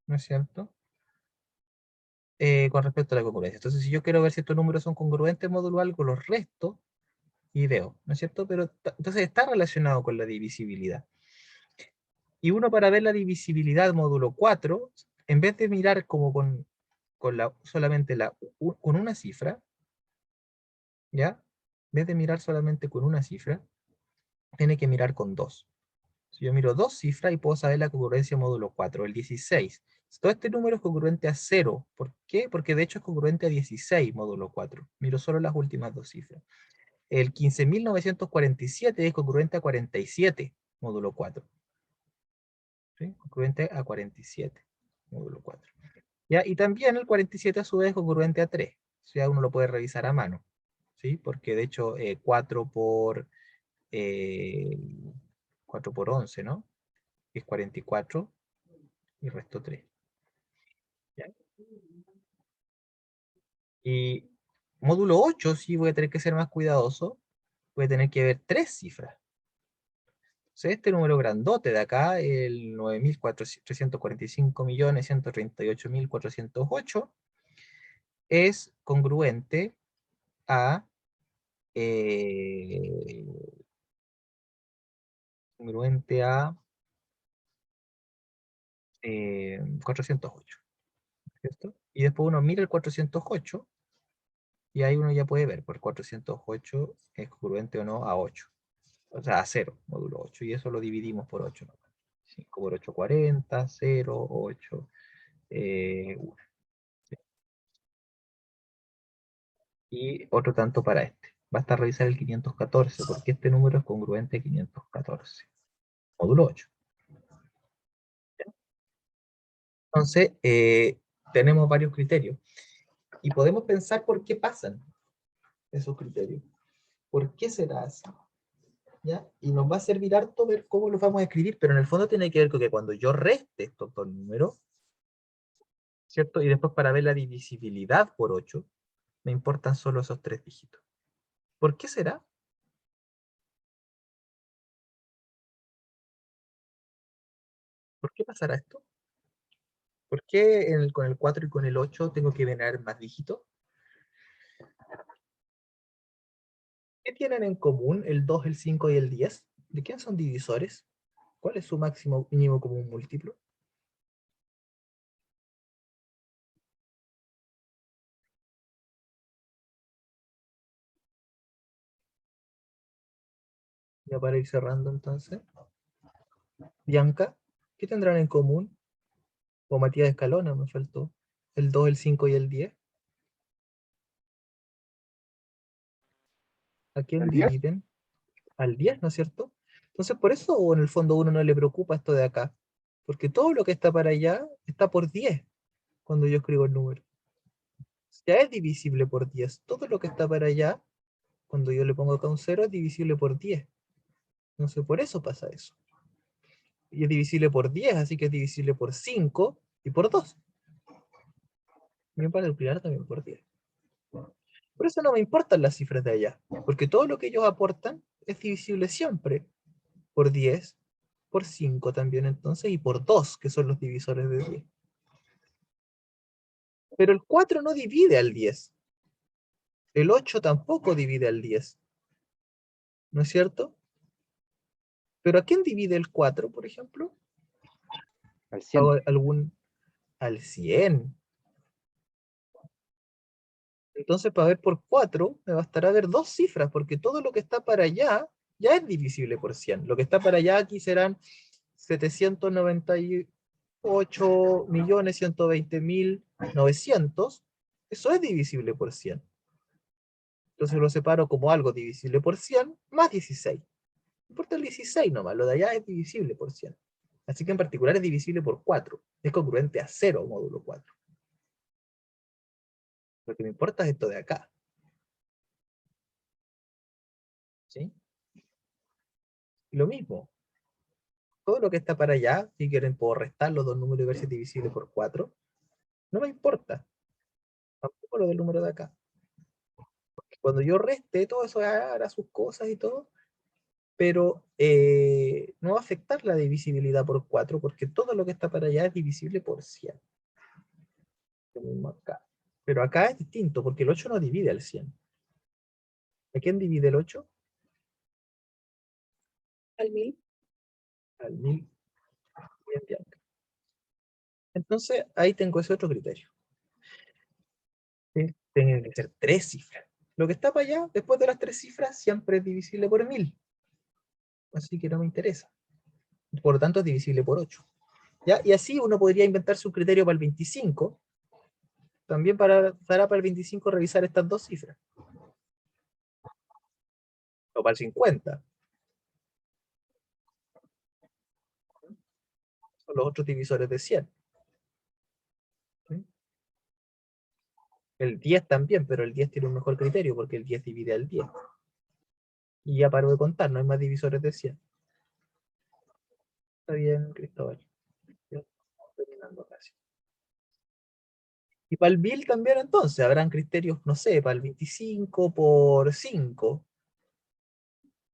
¿no es cierto? Con respecto a la congruencia. Entonces, si yo quiero ver si estos números son congruentes módulo algo, los resto y veo, ¿no es cierto? Pero entonces está relacionado con la divisibilidad. Y uno para ver la divisibilidad módulo 4, en vez de mirar como con solamente con una cifra, ¿ya? En vez de mirar solamente con una cifra, tiene que mirar con dos. Si yo miro dos cifras y puedo saber la congruencia módulo 4, el 16. Todo este número es congruente a 0. ¿Por qué? Porque de hecho es congruente a 16 módulo 4. Miro solo las últimas dos cifras. El 15.947 es congruente a 47 módulo 4. ¿Sí? Congruente a 47 módulo 4. ¿Ya? Y también el 47 a su vez es congruente a 3. O sea, uno lo puede revisar a mano. ¿Sí? Porque de hecho 4 por 11, ¿no? Es 44 y resto 3. ¿Ya? Y módulo 8 sí voy a tener que ser más cuidadoso. Voy a tener que ver tres cifras. Entonces este número grandote de acá, el 9.345.138.408, es congruente a 408, ¿cierto? Y después uno mira el 408 y ahí uno ya puede ver, por 408 es congruente o no a 8. O sea, a 0, módulo 8, y eso lo dividimos por 8. 5 por 8, 40, 0, 8, 1. Y otro tanto para este. Basta revisar el 514, porque este número es congruente a 514. Módulo 8. Entonces, tenemos varios criterios. Y podemos pensar por qué pasan esos criterios. ¿Por qué será así? ¿Ya? Y nos va a servir harto ver cómo los vamos a escribir, pero en el fondo tiene que ver con que cuando yo reste estos dos números, ¿cierto? Y después para ver la divisibilidad por 8, me importan solo esos tres dígitos. ¿Por qué será? ¿Por qué pasará esto? ¿Por qué con el 4 y con el 8 tengo que vener más dígitos? ¿Qué tienen en común el 2, el 5 y el 10? ¿De quién son divisores? ¿Cuál es su máximo mínimo común múltiplo? Ya para ir cerrando entonces. Bianca, ¿qué tendrán en común? O Matías Escalona, me faltó. El 2, el 5 y el 10. ¿A quién ¿El 10? dividen? Al 10, ¿no es cierto? Entonces por eso o en el fondo a uno no le preocupa esto de acá. Porque todo lo que está para allá está por 10 cuando yo escribo el número. Ya es divisible por 10. Todo lo que está para allá, cuando yo le pongo acá un 0, es divisible por 10. Entonces por eso pasa eso. Y es divisible por 10, así que es divisible por 5 y por 2. Bien, para nuclear también por 10. Por eso no me importan las cifras de allá, porque todo lo que ellos aportan es divisible siempre por 10, por 5 también entonces, y por 2, que son los divisores de 10. Pero el 4 no divide al 10. El 8 tampoco divide al 10. ¿No es cierto? ¿Pero a quién divide el 4, por ejemplo? Al 100. Al 100. Entonces, para ver por 4, me bastará ver dos cifras, porque todo lo que está para allá ya es divisible por 100. Lo que está para allá aquí serán 798.120.900. Eso es divisible por 100. Entonces lo separo como algo divisible por 100 más 16. No importa el 16 nomás, lo de allá es divisible por 100. Así que en particular es divisible por 4. Es congruente a 0 módulo 4. Lo que me importa es esto de acá. ¿Sí? Y lo mismo. Todo lo que está para allá, si quieren puedo restar los dos números y ver si es divisible por 4. No me importa. Tampoco lo del número de acá. Porque cuando yo reste, todo eso hará sus cosas y todo. Pero no va a afectar la divisibilidad por 4 porque todo lo que está para allá es divisible por 100. Lo mismo acá. Pero acá es distinto porque el 8 no divide al 100. ¿A quién divide el 8? Al 1000. Al 1000. Bien, bien. Entonces ahí tengo ese otro criterio. ¿Sí? Tienen que ser 3 cifras. Lo que está para allá, después de las 3 cifras, siempre es divisible por 1000. Así que no me interesa. Por lo tanto, es divisible por 8. ¿Ya? Y así uno podría inventarse un criterio para el 25. También para el 25 revisar estas dos cifras. O para el 50. Son los otros divisores de 100. ¿Sí? El 10 también, pero el 10 tiene un mejor criterio porque el 10 divide al 10. Y ya paro de contar, no hay más divisores de 100. Está bien, Cristóbal. Ya estamos terminando casi. Y para el 1000 también entonces, habrán criterios, no sé, para el 25 por 5.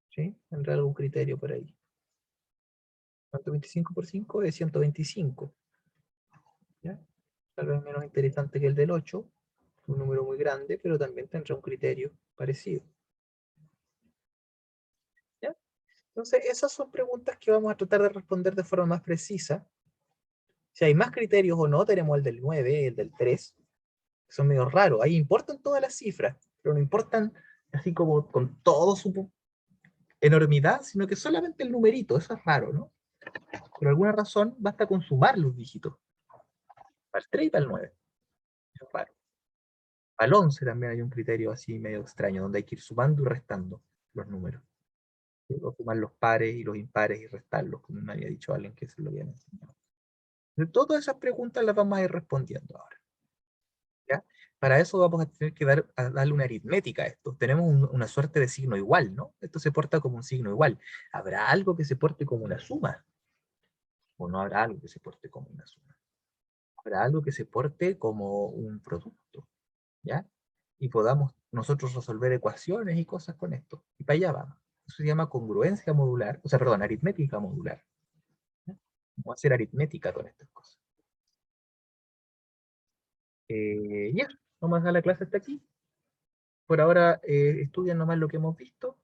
¿Sí? Tendrá algún criterio por ahí. ¿Cuánto 25 por 5? Es 125. ¿Ya? Tal vez menos interesante que el del 8, un número muy grande, pero también tendrá un criterio parecido. ¿Ya? Entonces, esas son preguntas que vamos a tratar de responder de forma más precisa. Si hay más criterios o no, tenemos el del 9, el del 3, que son medio raros. Ahí importan todas las cifras, pero no importan así como con todo su enormidad, sino que solamente el numerito. Eso es raro, ¿no? Por alguna razón, basta con sumar los dígitos. Para el 3 y para el 9. Eso es raro. Para el 11 también hay un criterio así medio extraño, donde hay que ir sumando y restando los números. O sumar los pares y los impares y restarlos, como me había dicho alguien que se lo habían enseñado. De todas esas preguntas las vamos a ir respondiendo ahora. ¿Ya? Para eso vamos a tener que darle una aritmética a esto. Tenemos una suerte de signo igual, ¿no? Esto se porta como un signo igual. ¿Habrá algo que se porte como una suma? ¿O no habrá algo que se porte como una suma? ¿Habrá algo que se porte como un producto? ¿Ya? Y podamos nosotros resolver ecuaciones y cosas con esto. Y para allá vamos. Eso se llama congruencia modular, o sea, perdón, aritmética modular. ¿Ya? Vamos a hacer aritmética con estas cosas. Y eso, vamos a dejar la clase hasta aquí. Por ahora, estudian nomás lo que hemos visto.